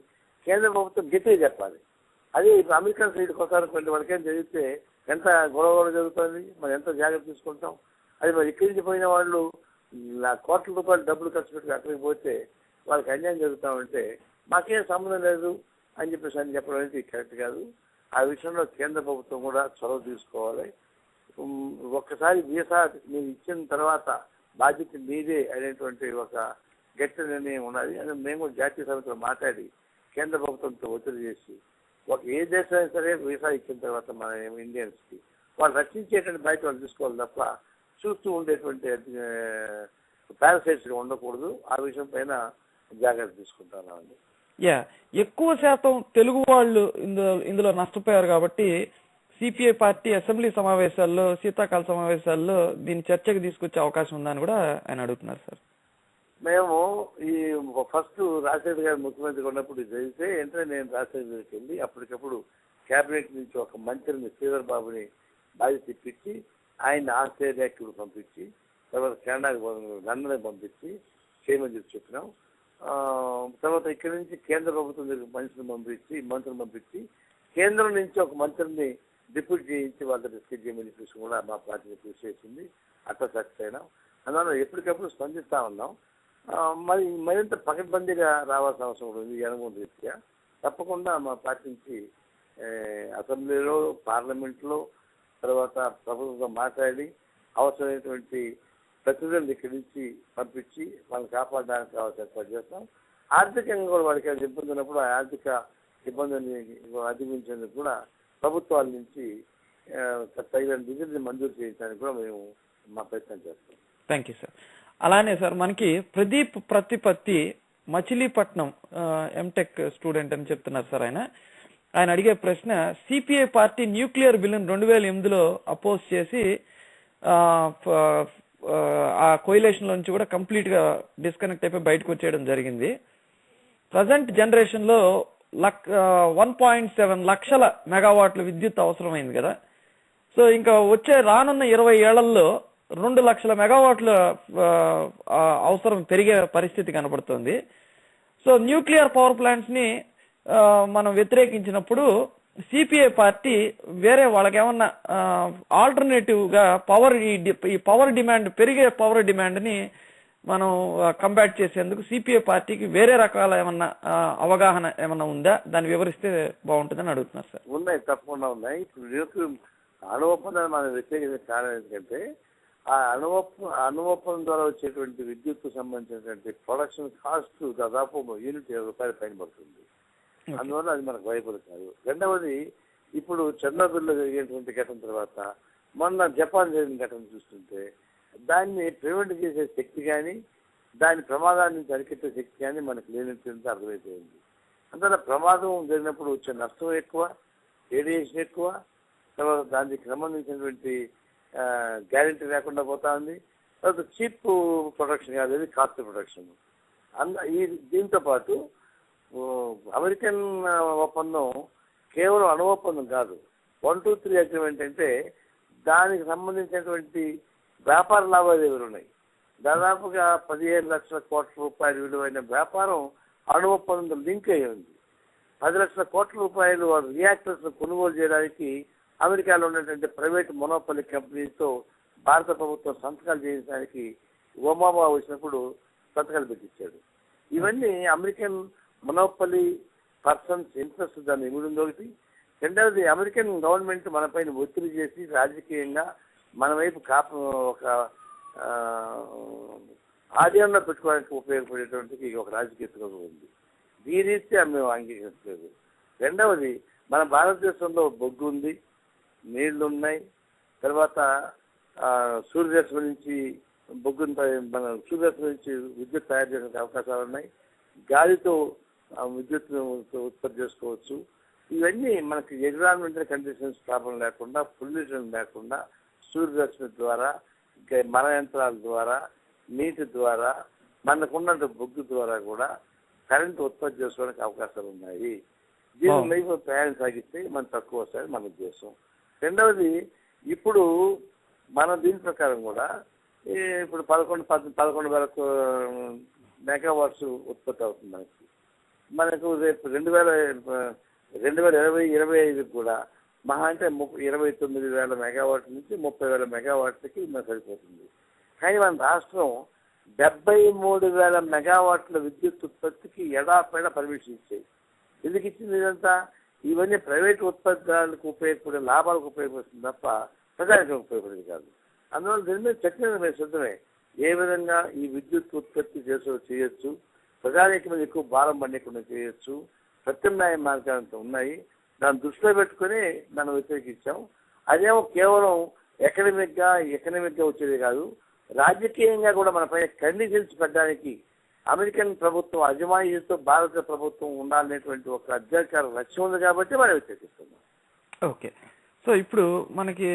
కేంద్ర ప్రభుత్వం గట్టిగా చెప్పాలి. అదే ఇప్పుడు అమెరికన్ సైడ్కి ఒకసారి కొన్ని వాళ్ళకేం జరిగితే ఎంత గొడవ జరుగుతుంది, మరి ఎంత జాగ్రత్త తీసుకుంటాం. అది మరి ఇక్కడి నుంచి పోయిన వాళ్ళు కోట్ల రూపాయలు డబ్బులు ఖర్చు పెట్టి అక్కడికి పోతే వాళ్ళకి అన్యాయం జరుగుతూ ఉంటే మాకేం సంబంధం లేదు అని చెప్పేసి అని చెప్పడం అనేది కరెక్ట్ కాదు. ఆ విషయంలో కేంద్ర ప్రభుత్వం కూడా చొరవ తీసుకోవాలి. ఒక్కసారి వీసా మీరు ఇచ్చిన తర్వాత బాధ్యత మీదే అనేటువంటి ఒక గట్టి నిర్ణయం ఉన్నది. అది మేము కూడా జాతీయ సమితిలో మాట్లాడి కేంద్ర ప్రభుత్వంతో ఒత్తిడి చేసి ఏ దేశమైనా సరే వీసా ఇచ్చిన తర్వాత మన ఇండియన్స్ కి వాళ్ళు రక్షించేటువంటి బాధ్యత వాళ్ళు తీసుకోవాలి తప్ప చూస్తూ ఉండేటువంటి పారాసైట్స్ ఉండకూడదు. ఆ విషయం పైన జాగ్రత్త తీసుకుంటానండి. ఎక్కువ శాతం తెలుగు వాళ్ళు ఇందులో నష్టపోయారు కాబట్టి సిపిఐ పార్టీ అసెంబ్లీ సమావేశాల్లో శీతాకాల సమావేశాల్లో దీన్ని చర్చకు తీసుకొచ్చే అవకాశం ఉందని కూడా ఆయన అడుగుతున్నారు సార్. మేము ఈ ఫస్ట్ రాజశేఖర్ గారు ముఖ్యమంత్రిగా ఉన్నప్పుడు జరిగితే వెంటనే నేను రాజశేఖర్ గారికి వెళ్ళి అప్పటికప్పుడు కేబినెట్ నుంచి ఒక మంత్రిని శ్రీధర్ బాబుని బాధ్యత ఇప్పించి ఆయన ఆస్ట్రేలియాకి పంపించి తర్వాత కెనడాకి లండన్కి పంపించి చేయమని చెప్పి చెప్పినాం. తర్వాత ఇక్కడి నుంచి కేంద్ర ప్రభుత్వం దగ్గర మంత్రిని పంపించి కేంద్రం నుంచి ఒక మంత్రిని డిప్యూట్ చేయించి వాళ్ళ డిస్కస్ చేయమని చెప్పేసి కూడా మా పార్టీని కృషి చేసింది. అట్లా సక్సెస్ అయినాం. అందువల్ల ఎప్పటికప్పుడు స్పందిస్తా ఉన్నాం. మరి మరింత పకడ్బందీగా రావాల్సిన అవసరం ఉంది అనుభవం రీత్యా. తప్పకుండా మా పార్టీ నుంచి అసెంబ్లీలో, పార్లమెంట్లో, తర్వాత ప్రభుత్వంతో మాట్లాడి అవసరమైనటువంటి ప్రతినిధులను ఇక్కడి నుంచి పంపించి వాళ్ళని కాపాడడానికి కావాల్సిన ఏర్పాటు చేస్తాం. ఆర్థికంగా కూడా వాడికి అది ఇబ్బంది ఉన్నప్పుడు ఆ ఆర్థిక ఇబ్బందిని అధిగమించేందుకు కూడా ప్రభుత్వాల నుంచి తగిన నిధుల్ని మంజూరు చేయించడానికి కూడా మేము మా ప్రయత్నం చేస్తాం. Thank you sir. అలానే సార్ మనకి ప్రదీప్ ప్రతిపత్తి మచిలీపట్నం ఎంటెక్ స్టూడెంట్ అని చెప్తున్నారు సార్. ఆయన అడిగే ప్రశ్న, సిపిఐ పార్టీ న్యూక్లియర్ బిల్లును 2008లో అపోజ్ చేసి ఆ కోయిలేషన్ నుంచి కూడా కంప్లీట్ గా డిస్కనెక్ట్ అయిపోయి బయటకు వచ్చేయడం జరిగింది. ప్రజెంట్ జనరేషన్ లో 1.7 లక్షల మెగావాట్ల విద్యుత్ అవసరమైంది కదా. సో ఇంకా రానున్న 20 ఏళ్లలో 2 లక్షల మెగావాట్ల అవసరం పెరిగే పరిస్థితి కనబడుతుంది. సో న్యూక్లియర్ పవర్ ప్లాంట్స్ ని మనం వ్యతిరేకించినప్పుడు సిపిఐ పార్టీ వేరే వాళ్ళకి ఏమన్నా ఆల్టర్నేటివ్ గా ఈ పవర్ డిమాండ్ పెరిగే పవర్ డిమాండ్ ని మనం కంబాట్ చేసేందుకు సిపిఐ పార్టీకి వేరే రకాల ఏమన్నా అవగాహన ఏమన్నా ఉందా? దాన్ని వివరిస్తే బాగుంటుందని అడుగుతున్నారు సార్. ఉన్నాయి, తప్పకుండా ఉన్నాయి. ఇప్పుడు అణు ఒప్పందాన్ని మనం వ్యతిరేకించే కారణం ఏంటంటే ఆ అణు ఒప్పందం ద్వారా వచ్చేటువంటి విద్యుత్ సంబంధించినటువంటి ప్రొడక్షన్ కాస్ట్ దాదాపు యూనిట్ 20 రూపాయల పైన పడుతుంది. అందువల్ల అది మనకు భయపడదు కాదు. రెండవది, ఇప్పుడు చెర్నోబిల్లో జరిగేటువంటి ఘటన తర్వాత మొన్న జపాన్ జరిగిన ఘటన చూస్తుంటే దాన్ని ప్రివెంట్ చేసే శక్తి కానీ దాని ప్రమాదాన్ని అరికట్టే శక్తి కానీ మనకు లేనట్టు అర్థమైపోయింది. అందువల్ల ప్రమాదం జరిగినప్పుడు వచ్చే నష్టం ఎక్కువ, రేడియేషన్ ఎక్కువ, తర్వాత దానికి సంబంధించినటువంటి గ్యారెంటీ లేకుండా పోతా ఉంది. తర్వాత చీప్ ప్రొడక్షన్ కాదు, అది కాస్ట్ ప్రొడక్షన్. దీంతో పాటు అమెరికన్ ఒప్పందం కేవలం అణు ఒప్పందం కాదు, 1, 2, 3 అగ్రిమెంట్ అంటే దానికి సంబంధించినటువంటి వ్యాపార లావాదేవీలు ఉన్నాయి. దాదాపుగా 15 లక్షల కోట్ల రూపాయలు విలువైన వ్యాపారం అణు ఒప్పందం లింక్ అయ్యి ఉంది. 10 లక్షల కోట్ల రూపాయలు రియాక్టర్స్ కొనుగోలు చేయడానికి అమెరికాలో ఉన్నటువంటి ప్రైవేట్ మొనోపలి కంపెనీతో భారత ప్రభుత్వం సంతకాలు చేయడానికి ఒబామా వచ్చినప్పుడు సంతకాలు పెట్టించాడు. ఇవన్నీ అమెరికన్ మొనోపలి పర్సన్స్ ఇంట్రెస్ట్ దాన్ని ఇమిడింది ఒకటి. రెండవది, అమెరికన్ గవర్నమెంట్ మన పైన ఒత్తిడి చేసి రాజకీయంగా మన వైపు ఒక ఆధీనంలో పెట్టుకోవడానికి ఉపయోగపడేటువంటి ఒక రాజకీయ ఉంది. ఈ రీత్యా మేము అంగీకరించలేదు. రెండవది, మన భారతదేశంలో బొగ్గు ఉంది, నీళ్లు ఉన్నాయి, తర్వాత సూర్యరశ్మి నుంచి బొగ్గును మన సూర్యరశ్మి నుంచి విద్యుత్ తయారు చేసే అవకాశాలు ఉన్నాయి, గాలితో విద్యుత్ ఉత్పత్తి చేసుకోవచ్చు. ఇవన్నీ మనకి ఎన్విరాన్మెంటల్ కండిషన్స్ ప్రాబ్లం లేకుండా, పొల్యూషన్ లేకుండా సూర్యరశ్మి ద్వారా, మర యంత్రాల ద్వారా, నీటి ద్వారా, మనకున్న బొగ్గు ద్వారా కూడా కరెంట్ ఉత్పత్తి చేసుకోవడానికి అవకాశాలు ఉన్నాయి. దీని లైఫ్ ప్రయాణం సాగిస్తే మనం తక్కువ వస్తాయని మన ఉద్దేశం. రెండవది, ఇప్పుడు మన దీని ప్రకారం కూడా ఇప్పుడు 11,000 మెగావాట్స్ ఉత్పత్తి అవుతుంది మనకు రేపు 2020-2025 కూడా మహా అంటే 29,000 మెగావాట్ల నుంచి 30,000 మెగావాట్లకి మనకు సరిపోతుంది. కానీ మన రాష్ట్రం 73,000 మెగావాట్ల విద్యుత్ ఉత్పత్తికి ఎడాపెడా పర్మిషన్ ఇచ్చాయి. ఎందుకు ఇచ్చింది ఇదంతా? ఇవన్నీ ప్రైవేట్ ఉత్పత్తులకు ఉపయోగపడే లాభాలకు ఉపయోగపడుతుంది తప్ప ప్రజానికి ఉపయోగపడేది కాదు. అందువల్ల దీని మీద చర్చ సిద్ధమే. ఏ విధంగా ఈ విద్యుత్ ఉత్పత్తి చేయొచ్చు, ప్రజానికి మీద ఎక్కువ భారం పడకుండా చేయొచ్చు, ప్రత్యామ్నాయ మార్గాలు ఉన్నాయి. దాన్ని దృష్టిలో పెట్టుకుని మనం వ్యతిరేకించాం. అదేమో కేవలం ఎకనమిక్ గా వచ్చేది కాదు, రాజకీయంగా కూడా మన పైన కండిషన్స్ పెట్టడానికి అమెరికన్ ప్రభుత్వం అజమాయిషీతో భారత ప్రభుత్వం ఉండాలనేటువంటి ఒక అధ్యక్ష లక్ష్యం ఉంది కాబట్టి మనం వ్యతిరేకిస్తున్నాం. ఓకే, సో ఇప్పుడు మనకి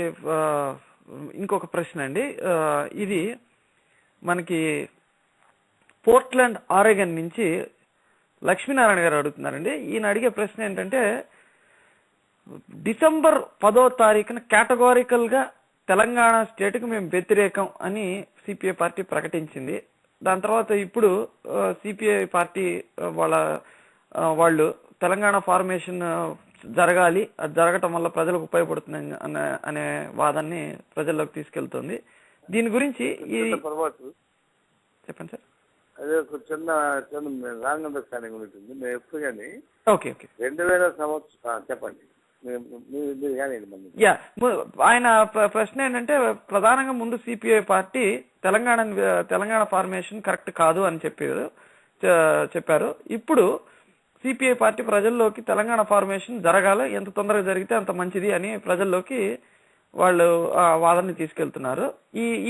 ఇంకొక ప్రశ్న అండి. ఇది మనకి పోర్ట్లాండ్ ఆరెగన్ నుంచి లక్ష్మీనారాయణ గారు అడుగుతున్నారండి. ఈయన అడిగే ప్రశ్న ఏంటంటే, డిసెంబర్ 10వ తారీఖున కేటగారికల్ గా తెలంగాణ స్టేట్ కు మేము వ్యతిరేకం అని సిపిఐ పార్టీ ప్రకటించింది. దాని తర్వాత ఇప్పుడు సిపిఐ పార్టీ వాళ్ళు తెలంగాణ ఫార్మేషన్ జరగాలి, అది జరగటం వల్ల ప్రజలకు ఉపయోగపడుతుంది అనే వాదాన్ని ప్రజల్లోకి తీసుకెళ్తుంది. దీని గురించి చెప్పండి సార్. అదే అదే ఒక చిన్న చిన్న రాంగ్ అండర్స్టాండింగ్ ఉంటుంది. మేము ఎప్పుడు కానీ ఓకే ఓకే 2000 సంవత్సరం చెప్పండి మీరు కానీ యా ఆయన ప్రశ్న ఏంటంటే ప్రధానంగా ముందు CPI party Telangana formation correct కాదు అని చెప్పారు. ఇప్పుడు సిపిఐ పార్టీ ప్రజల్లోకి తెలంగాణ ఫార్మేషన్ జరగాలి, ఎంత తొందరగా జరిగితే అంత మంచిది అని ప్రజల్లోకి వాళ్ళు వాదనని తీసుకెళ్తున్నారు.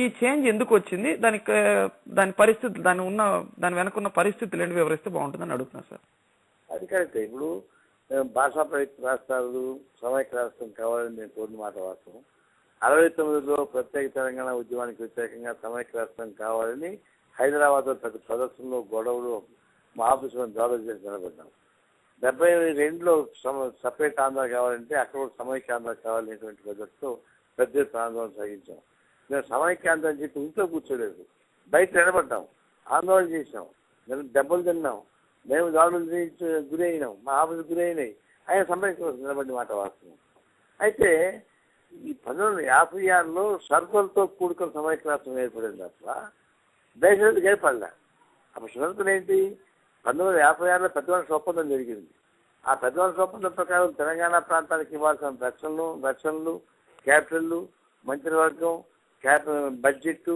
ఈ చేంజ్ ఎందుకు వచ్చింది, దాని పరిస్థితులు దాని వెనకున్న పరిస్థితులు ఏంటి వివరిస్తే బాగుంటుందని అడుగుతున్నారు సార్. అది కరెక్టే. ఇప్పుడు భాషా ప్రయుక్త రాష్ట్రాలు సమైక్య రాష్ట్రం కావాలని నేను కోరిన మాట వాస్తవం. 69లో ప్రత్యేక తెలంగాణ ఉద్యమానికి వ్యతిరేకంగా సమైక్య రాష్ట్రం కావాలని హైదరాబాద్ లో ప్రతి ప్రదర్శనలో గొడవలు మా ఆఫీసులో దాడులు చేసి నిలబడ్డాం. 72లో సపరేట్ ఆంధ్ర కావాలంటే అక్కడ సమైక్య ఆంధ్ర కావాలనేటువంటి పద్ధతితో పెద్ద ఆందోళన సాగించాం. మేము సమైక్య ఆంధ్ర అని చెప్పి ఇంట్లో కూర్చోలేదు, బయట నిలబడ్డాం, ఆందోళన చేసాం, దెబ్బలు తిన్నాం, మేము దాడులు గురి అయినాం, మా ఆఫీసు గురి అయినాయి. ఆయన సమైక్య నిలబడి మాట వాస్తవం. అయితే ఈ 1956లో షరతులతో కూడుకున్న సమైక్య రాష్ట్రం ఏర్పడింది అట్లా దేశానికి ఏర్పడలే. అప్పుడు షరతులు ఏంటి? 1956లో పెద్ద మనిషి ఒప్పందం జరిగింది. ఆ పెద్ద మనిషి ఒప్పందం ప్రకారం తెలంగాణ ప్రాంతానికి ఇవ్వాల్సిన రక్షణలు క్యాపిటల్, మంత్రివర్గం, బడ్జెట్,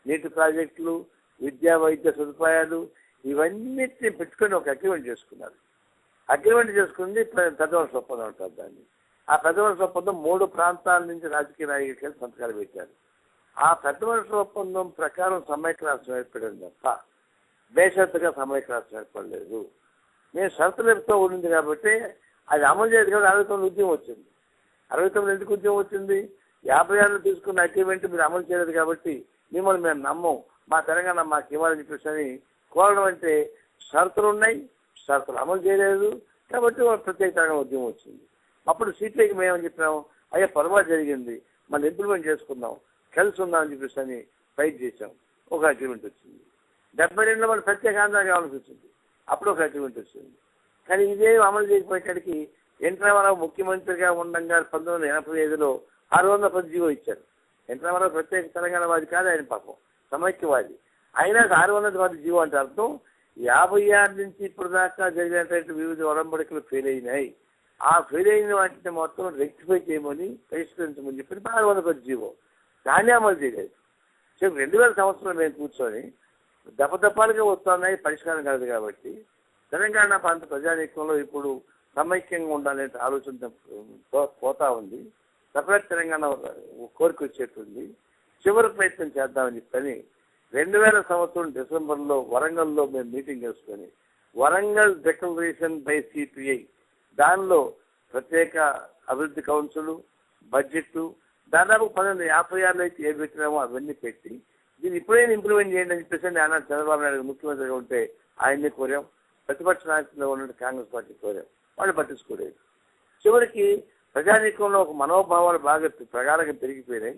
నీటి ప్రాజెక్టులు, విద్యా వైద్య సదుపాయాలు ఇవన్నిటిని పెట్టుకొని ఒక అగ్రిమెంట్ చేసుకున్నారు. అగ్రిమెంట్ చేసుకుంది పెద్ద మనిషి ఒప్పందం అంటారు దాన్ని. ఆ పెద్ద మనిషి ఒప్పందం 3 ప్రాంతాల నుంచి రాజకీయ నాయకులు సంతకాలు పెట్టారు. ఆ పెద్ద మనిషి ఒప్పందం ప్రకారం సమైక్య రాష్ట్రం ఏర్పడింది తప్ప బేషరతుగా సమైక్య రాష్ట్రం ఏర్పడలేదు. నేను షరతులతో ఉండింది కాబట్టి అది అమలు చేయదు కాబట్టి 69 ఉద్యమం వచ్చింది. 69 ఎందుకు ఉద్యమం వచ్చింది? 56లో తీసుకున్న అగ్రిమెంట్ మీరు అమలు చేయలేదు కాబట్టి మిమ్మల్ని మేము నమ్మం, మా తెలంగాణ మాకు ఇవ్వాలని చెప్పేసి కోరడం. అంటే షరతులు ఉన్నాయి, షరతులు అమలు చేయలేదు కాబట్టి ప్రత్యేక తెలంగాణ ఉద్యమం వచ్చింది. అప్పుడు సిపిఐకి మేమని చెప్పినాము, అయ్యా పొరపాటు జరిగింది, మనం ఇంప్లిమెంట్ చేసుకుందాం, కలిసి ఉందామని చెప్పేసి ఫైట్ చేసాం. ఒక అగ్రిమెంట్ వచ్చింది. 72లో మనం ప్రత్యేక ఆంధ్ర కావాల్సి వచ్చింది. అప్పుడు ఒక అగ్రిమెంట్ వచ్చింది. కానీ ఇదే అమలు చేయకపోయేసరికి ఎన్ రామారావు ముఖ్యమంత్రిగా ఉండగా 1985లో 610 జీవో ఇచ్చారు. ఎన్ రామారావు ప్రత్యేక తెలంగాణ వాది కాదు, ఆయన పాపం సమైక్యవాది. అయినా 610 జీవో అంటే అర్థం 56 నుంచి ఇప్పుడు దాకా జరిగినటువంటి వివిధ ఒడంబడికలు ఫెయిల్ అయినాయి. ఆ ఫెయిల్ అయిన వాటిని మొత్తం రెక్టిఫై చేయమని పరిష్కరించమని చెప్పి 610 జీవో దాన్ని అమలు చేయలేదు. 2000 సంవత్సరం మేము కూర్చొని దప్పదప్పాలుగా వస్తున్నాయి, పరిష్కారం కాదు కాబట్టి తెలంగాణ ప్రాంత ప్రజానీకంలో ఇప్పుడు సమైక్యంగా ఉండాలనే ఆలోచన పోతా ఉంది. సపరేట్ తెలంగాణ కోరిక వచ్చేటుంది. చివరి ప్రయత్నం చేద్దామని చెప్పని 2000 సంవత్సరం డిసెంబర్లో వరంగల్లో మేము మీటింగ్ చేసుకొని వరంగల్ డిక్లరేషన్ బై సిపిఐ దానిలో ప్రత్యేక అభివృద్ధి కౌన్సిల్, బడ్జెట్ దాదాపు 1956లో అయితే ఏది పెట్టినామో అవన్నీ పెట్టి దీన్ని ఇప్పుడైనా ఇంప్లిమెంట్ చేయండి అని చెప్పేసి ఆనాడు చంద్రబాబు నాయుడు ముఖ్యమంత్రిగా ఉంటే ఆయన్ని కోరాం. ప్రతిపక్ష నాయకుల్లో ఉన్న కాంగ్రెస్ పార్టీ కోరాం, వాళ్ళు పట్టించుకోలేదు. చివరికి ప్రజానీకంలో ఒక మనోభావాలు బాగా ప్రగాఢంగా పెరిగిపోయినాయి.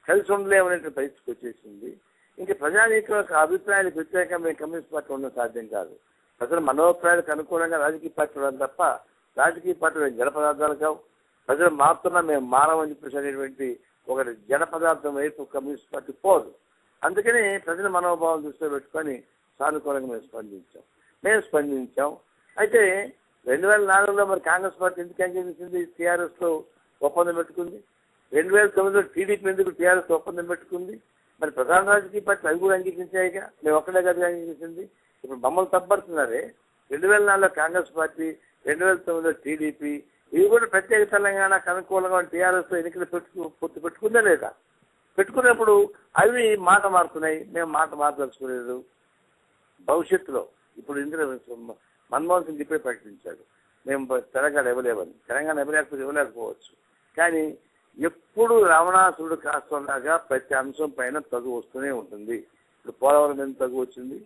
కలిసి ఉండలేమనే పరిస్థితికి వచ్చేసింది. ఇంకా ప్రజానీకం యొక్క అభిప్రాయాలకు వ్యతిరేకంగా మేము కమ్యూనిస్ట్ పార్టీ ఉండడం సాధ్యం కాదు. ప్రజల మనోభిప్రాయాలకు అనుకూలంగా రాజకీయ పార్టీ ఉండడం తప్ప రాజకీయ పార్టీలు జడ పదార్థాలు కావు. ప్రజలు మారుతున్నా మేము మారమని చెప్పేసి అనేటువంటి ఒక జడ పదార్థం వైపు కమ్యూనిస్ట్ పార్టీ పోదు. అందుకని ప్రజల మనోభావం దృష్టిలో పెట్టుకొని సానుకూలంగా మేము స్పందించాం. అయితే 2004లో మరి కాంగ్రెస్ పార్టీ ఎందుకు అంగీకరించింది? టీఆర్ఎస్ తో ఒప్పందం పెట్టుకుంది. 2009లో టీడీపీ ఎందుకు టీఆర్ఎస్ ఒప్పందం పెట్టుకుంది? మరి ప్రధాన రాజకీయ పార్టీలు అవి కూడా అంగీకరించాయిగా, మేము ఒక్కడే కదా అంగీకరించింది. ఇప్పుడు మమ్మల్ని తప్పడుతున్నారే. 2004లో కాంగ్రెస్ పార్టీ, 2009లో టీడీపీ ఇవి కూడా ప్రత్యేక తెలంగాణకు అనుకూలంగా టీఆర్ఎస్ తో ఎన్నికలు పొత్తు పెట్టుకుందా లేదా? పెట్టుకున్నప్పుడు అవి మాట మారుతున్నాయి, మేము మాట మార్చదలుచుకోలేదు. భవిష్యత్తులో ఇప్పుడు ఇందులో మన్మోహన్ సింగ్ ఇప్పుడే ప్రకటించాడు, మేము తెలంగాణ ఇవ్వలేమని. తెలంగాణ ఇవ్వలేకపోవచ్చు, కానీ ఎప్పుడు రావణాసురుడు కాస్తలాగా ప్రతి అంశం పైన తగు వస్తూనే ఉంటుంది. ఇప్పుడు పోలవరం మీద తగు వచ్చింది,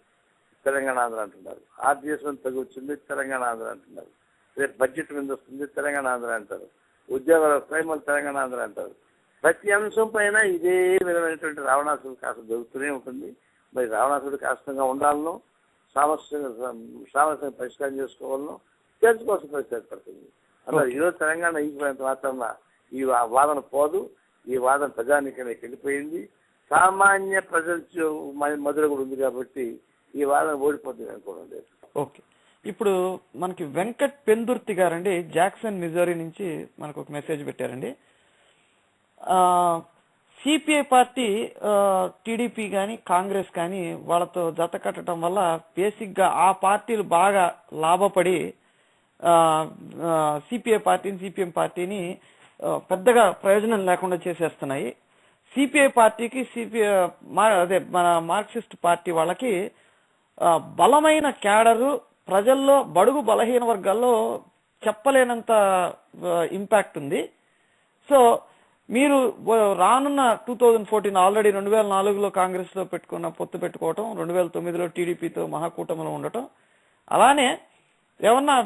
తెలంగాణ ఆంధ్ర అంటున్నారు. ఆర్టీఎస్ మీద తగు వచ్చింది, తెలంగాణ ఆంధ్ర అంటున్నారు. రేపు బడ్జెట్ మీద వస్తుంది, తెలంగాణ ఆంధ్ర అంటారు. ఉద్యోగాలు వస్తాయి, మళ్ళీ తెలంగాణ ఆంధ్ర అంటారు. ప్రతి అంశం పైన ఇదే విధమైనటువంటి రావణాసురుడు కాస్త జరుగుతూనే ఉంటుంది. మరి రావణాసురుడు కాస్తంగా ఉండాలనో, సామస్యను పరిష్కారం చేసుకోవాలనో తెలుసుకోవాల్సిన పరిస్థితి ఏర్పడుతుంది. అలా ఈరోజు తెలంగాణ ఈగిపోయినంత మాత్రం ఈ వాదన పోదు. ఈ వాదన ప్రజానీకానికి వెళ్ళిపోయింది. సామాన్య ప్రజల మధుర కూడా ఉంది కాబట్టి ఈ వాదన ఓడిపోతుంది అనుకోవడం లేదు. ఓకే, ఇప్పుడు మనకి వెంకట్ పెందుర్తి గారండి జాక్సన్ మిజోరీ నుంచి మనకు ఒక మెసేజ్ పెట్టారండి. సిపిఐ పార్టీ టీడీపీ కానీ కాంగ్రెస్ కానీ వాళ్ళతో జత కట్టడం వల్ల బేసిక్ గా ఆ పార్టీలు బాగా లాభపడి సిపిఐ పార్టీని సిపిఎం పార్టీని పెద్దగా ప్రయోజనం లేకుండా చేసేస్తున్నాయి. సిపిఐ పార్టీకి అదే మన మార్క్సిస్ట్ పార్టీ వాళ్ళకి బలమైన క్యాడరు ప్రజల్లో బడుగు బలహీన వర్గాల్లో చెప్పలేనంత ఇంపాక్ట్ ఉంది. సో మీరు రానున్న 2014 ఆల్రెడీ 2004లో కాంగ్రెస్ లో పొత్తు పెట్టుకోవటం, 2009లో టీడీపీతో మహాకూటమిలో ఉండటం, అలానే ఏమన్నా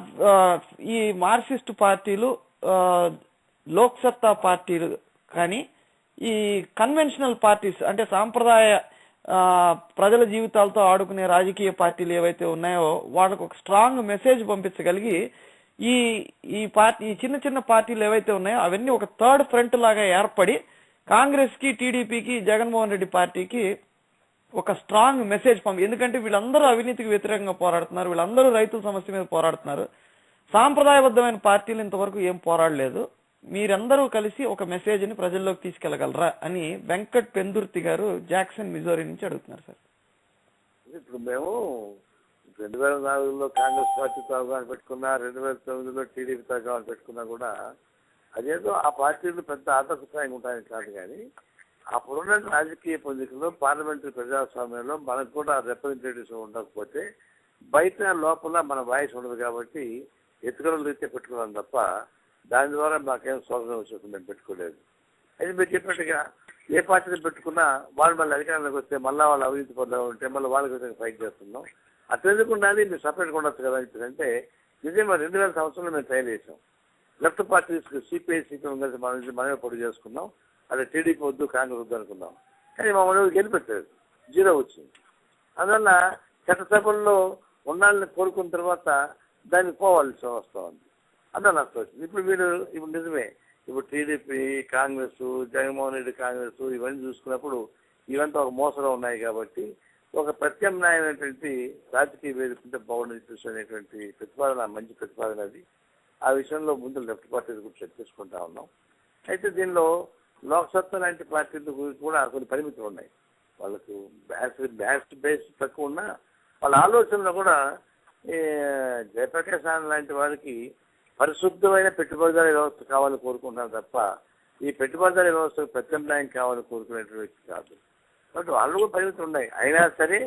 ఈ మార్క్సిస్ట్ పార్టీలు లోక్సత్తా పార్టీలు కానీ ఈ కన్వెన్షనల్ పార్టీస్ అంటే సాంప్రదాయ ప్రజల జీవితాలతో ఆడుకునే రాజకీయ పార్టీలు ఏవైతే ఉన్నాయో వాళ్ళకు ఒక స్ట్రాంగ్ మెసేజ్ పంపించగలిగి ఈ చిన్న చిన్న పార్టీలు ఏవైతే ఉన్నాయో అవన్నీ ఒక థర్డ్ ఫ్రంట్ లాగా ఏర్పడి కాంగ్రెస్ కి టీడీపీకి జగన్మోహన్ రెడ్డి పార్టీకి ఒక స్ట్రాంగ్ మెసేజ్ ఎందుకంటే వీళ్ళందరూ అవినీతికి వ్యతిరేకంగా పోరాడుతున్నారు, వీళ్ళందరూ రైతుల సమస్య మీద పోరాడుతున్నారు. సాంప్రదాయబద్ధమైన పార్టీలు ఇంతవరకు ఏం పోరాడలేదు. మీరందరూ కలిసి ఒక మెసేజ్ ని ప్రజల్లోకి తీసుకెళ్లగలరా అని వెంకట్ పెందుర్తి గారు జాక్సన్ మిజోరీ నుంచి అడుగుతున్నారు సార్. ఇప్పుడు మేము 2004లో కాంగ్రెస్ పార్టీతో అవగాహన పెట్టుకున్నా, 2009లో టీడీపీతో అవగాహన పెట్టుకున్నా కూడా అదేదో ఆ పార్టీలు పెద్ద ఆదర్శప్రాయంగా ఉంటాయని కాదు, కానీ అప్పుడున్న రాజకీయ పొందికలో పార్లమెంటరీ ప్రజాస్వామ్యంలో మనకు కూడా రిప్రజెంటేటివ్స్ ఉండకపోతే బయట లోపల మన వాయిస్ ఉండదు కాబట్టి ఎత్తుకలు రీత్యా పెట్టుకున్నాం తప్ప దాని ద్వారా మాకేం స్వాగతం వచ్చేసి మేము పెట్టుకోలేదు. అయితే మీరు చెప్పినట్టుగా ఏ పార్టీని పెట్టుకున్నా వాళ్ళు మళ్ళీ అధికారంలోకి వస్తే మళ్ళీ వాళ్ళు అవినీతి పనులు ఉంటే మళ్ళీ వాళ్ళకి ఫైట్ చేస్తున్నాం. అట్లెందుకు ఉండాలి, మీరు సపరేట్గా ఉండొచ్చు కదా అంటే నిజంగా 2000 సంవత్సరంలో మేము ట్రైల్ చేసాం. లెఫ్ట్ పార్టీస్ సిపిఐ సిపిఎం కలిసి మనమే పొడి చేసుకున్నాం. అదే టీడీపీ వద్దు కాంగ్రెస్ వద్దు అనుకున్నాం, కానీ మమ్మల్ని గెలిపెట్టారు, 0 వచ్చింది. అందువల్ల చట్టసభల్లో ఉండాలని కోరుకున్న తర్వాత దానికి పోవాల్సి వస్తూ ఉంది, అందువల్ల నష్టం వచ్చింది. ఇప్పుడు నిజమే, ఇప్పుడు టీడీపీ కాంగ్రెస్ జగన్మోహన్ రెడ్డి కాంగ్రెస్ ఇవన్నీ చూసుకున్నప్పుడు ఇవంతా ఒక మోసలో ఉన్నాయి కాబట్టి ఒక ప్రత్యామ్నాయమైనటువంటి రాజకీయ వేదిక బాగుండేది అనేటువంటి ప్రతిపాదన మంచి ప్రతిపాదన అది. ఆ విషయంలో ముందు లెఫ్ట్ పార్టీల గురించి చర్చించుకుంటా ఉన్నాం. అయితే దీనిలో లోక్సత్తా లాంటి పార్టీల గురించి కూడా కొన్ని పరిమితులు ఉన్నాయి. వాళ్ళకు బ్యాస్ట్ బేస్ తక్కువ ఉన్నా వాళ్ళ ఆలోచనలో కూడా జయప్రకాష్ నారాయణ లాంటి వారికి పరిశుద్ధమైన పెట్టుబడిదారీ వ్యవస్థ కావాలని కోరుకుంటున్నారు తప్ప ఈ పెట్టుబడిదారీ వ్యవస్థకు ప్రత్యామ్నాయం కావాలని కోరుకునేటువంటి వ్యక్తి కాదు. బట్ వాళ్ళు కూడా పరిమితులు ఉన్నాయి. అయినా సరే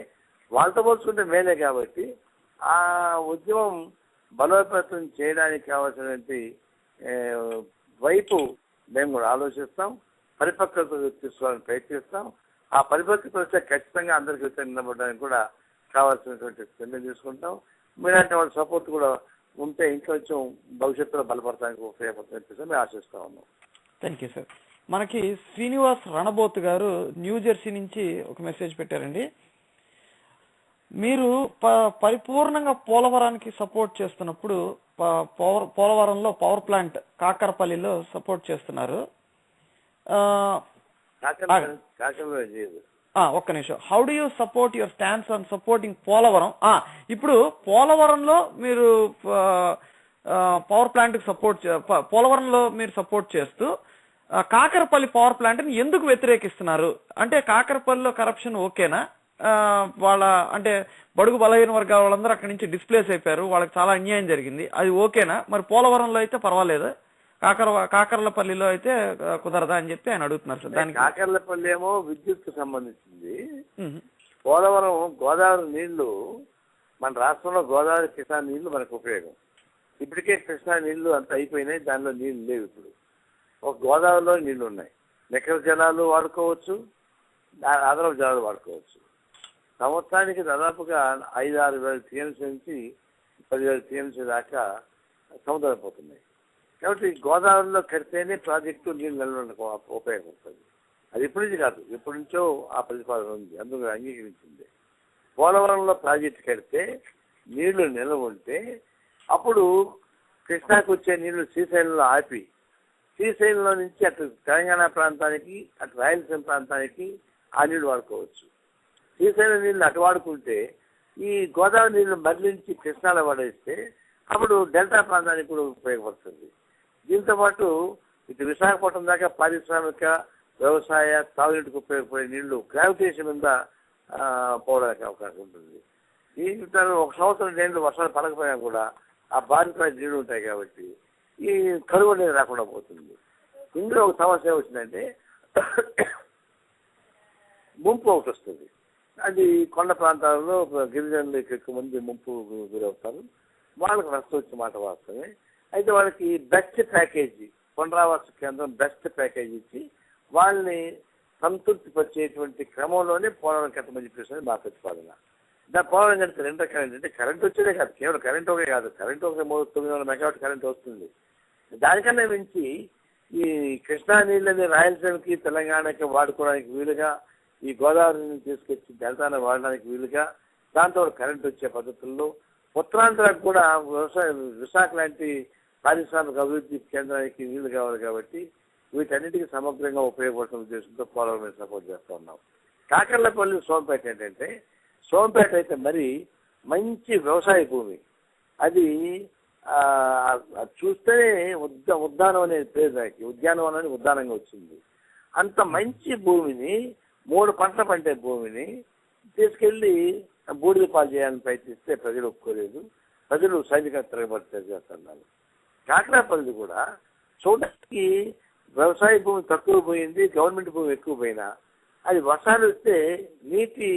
వాళ్ళతో పోల్చుకుంటే మేలే కాబట్టి ఆ ఉద్యమం బలోపేతం చేయడానికి కావాల్సినటువంటి వైపు మేము కూడా ఆలోచిస్తాం, పరిపక్వత తీసుకోవాలని ప్రయత్నిస్తాం. ఆ పరిపక్వత వస్తే ఖచ్చితంగా అందరికీ వ్యతిరేకంగా నిలబడడానికి కూడా కావాల్సినటువంటి చర్యలు తీసుకుంటాం. మీలాంటి వాళ్ళ సపోర్ట్ కూడా ఉంటే ఇంకొంచెం భవిష్యత్తులో బలపడటానికి ఉపయోగపడుతుందని మేము ఆశిస్తా ఉన్నాం. Thank you sir. మనకి శ్రీనివాస్ రణబోత్ గారు న్యూ జెర్సీ నుంచి ఒక మెసేజ్ పెట్టారండి. మీరు పరిపూర్ణంగా పోలవరానికి సపోర్ట్ చేస్తున్నప్పుడు పోలవరంలో పవర్ ప్లాంట్ కాకరపల్లిలో సపోర్ట్ చేస్తున్నారు. ఒక్క నిమిషం. How do you support your stands on supporting Polavaram? ఇప్పుడు పోలవరంలో మీరు పవర్ ప్లాంట్ పోలవరంలో మీరు సపోర్ట్ చేస్తూ కాకరపల్లి పవర్ ప్లాంట్ ని ఎందుకు వ్యతిరేకిస్తున్నారు? అంటే కాకరపల్లిలో కరప్షన్ ఓకేనా? వాళ్ళ అంటే బడుగు బలహీన వర్గాల వాళ్ళందరూ అక్కడి నుంచి డిస్ప్లేస్ అయిపోయారు, వాళ్ళకి చాలా అన్యాయం జరిగింది, అది ఓకేనా? మరి పోలవరంలో అయితే పర్వాలేదు, కాకర్లపల్లిలో అయితే కుదరదా అని చెప్పి ఆయన అడుగుతున్నారు సార్. దానికి కాకర్లపల్లి ఏమో విద్యుత్ సంబంధించింది. పోలవరం గోదావరి నీళ్లు మన రాష్ట్రంలో గోదావరి కృష్ణా నీళ్లు మనకు ఉపయోగం. ఇప్పటికే కృష్ణా నీళ్లు అంత అయిపోయినాయి, దానిలో నీళ్లు లేవు. ఇప్పుడు ఒక గోదావరిలో నీళ్లు ఉన్నాయి, నికర జలాలు వాడుకోవచ్చు, అదనపు జలాలు వాడుకోవచ్చు. సంవత్సరానికి దాదాపుగా 5-6 వేల టీఎంసీ నుంచి 10,000 టీఎంసీ దాకా సముద్రం పోతున్నాయి. కాబట్టి గోదావరిలో కడితేనే ప్రాజెక్టు నీళ్ళు నిల్వడానికి ఉపయోగపడుతుంది. అది ఇప్పటి నుంచి కాదు, ఎప్పటి నుంచో ఆ ప్రతిపాదన ఉంది, అందులో అంగీకరించింది. పోలవరంలో ప్రాజెక్టు కడితే నీళ్లు నిల్వ ఉంటే అప్పుడు కృష్ణాకు వచ్చే నీళ్లు శ్రీశైలంలో ఆపి శ్రీశైలంలో నుంచి అటు తెలంగాణ ప్రాంతానికి అటు రాయలసీమ ప్రాంతానికి ఆ నీళ్లు వాడుకోవచ్చు. శ్రీశైలం నీళ్ళు అటు వాడుకుంటే ఈ గోదావరి నీళ్లు మరలించి కృష్ణాలో పడేస్తే అప్పుడు డెల్టా ప్రాంతానికి కూడా ఉపయోగపడుతుంది. దీంతో పాటు ఇటు విశాఖపట్నం దాకా పారిశ్రామిక వ్యవసాయ తాగునీటికి ఉపయోగపడే నీళ్లు గ్రావిటేషన్ మీద పోవడానికి అవకాశం ఉంటుంది. ఈ ఒక సంవత్సరం నీళ్లు వర్షాలు పడకపోయినా కూడా ఆ బాధిత నీళ్లు ఉంటాయి కాబట్టి ఈ కరువు అనేది రాకుండా పోతుంది. ఇందులో ఒక సమస్య వచ్చిందంటే ముంపు ఒకటి వస్తుంది. అది కొండ ప్రాంతాలలో గిరిజనులు ఎక్కువ మంది ముంపు గురవుతారు. వాళ్ళకి నష్టం వచ్చే మాట వాస్తవమే. అయితే వాళ్ళకి బెస్ట్ ప్యాకేజీ, పునరావాస కేంద్రం బెస్ట్ ప్యాకేజీ ఇచ్చి వాళ్ళని సంతృప్తి పరిచేటువంటి క్రమంలోనే పోలవరం కట్టమని చెప్పేసి మా ప్రతిపాదన. దాని పోలవరం కడితే 2 రకాలు ఏంటంటే కరెంట్ వచ్చేదే కాదు, కేవలం కరెంట్ ఒకే కాదు, కరెంట్ ఒక 900 మెగావాట్ కరెంట్ వస్తుంది. దానికన్నా మించి ఈ కృష్ణా నీళ్ళని రాయలసీమకి తెలంగాణకి వాడుకోవడానికి వీలుగా, ఈ గోదావరిని తీసుకొచ్చి డెల్టాను వాడడానికి వీలుగా, దాంతో కరెంట్ వచ్చే పద్ధతుల్లో ఉత్తరాంధ్రకు కూడా విశాఖ లాంటి పారిశ్రామిక అభివృద్ధి కేంద్రానికి వీలు కావాలి కాబట్టి వీటన్నిటికీ సమగ్రంగా ఉపయోగపడుతున్న ఉద్దేశంతో పోలవరం సపోర్ట్ చేస్తూ ఉన్నాం. కాకర్లపల్లి సోంపేట ఏంటంటే, సోంపేట అయితే మరి మంచి వ్యవసాయ భూమి. అది చూస్తేనే ఉద్యానం అనే పేరు దానికి, ఉద్యానవనం అని ఉద్యానంగా వచ్చింది. అంత మంచి భూమిని, 3 పంటలు పండే భూమిని తీసుకెళ్లి బూడిద పాలు చేయాలని ప్రయత్నిస్తే ప్రజలు ఒప్పుకోలేదు. ప్రజలు సైనిక తిరగబడి చేస్తున్నారు. కాకరాపల్లి కూడా చూడడానికి వ్యవసాయ భూమి తక్కువ పోయింది, గవర్నమెంట్ భూమి ఎక్కువ పోయినా అది వర్షాలు వస్తే నీటి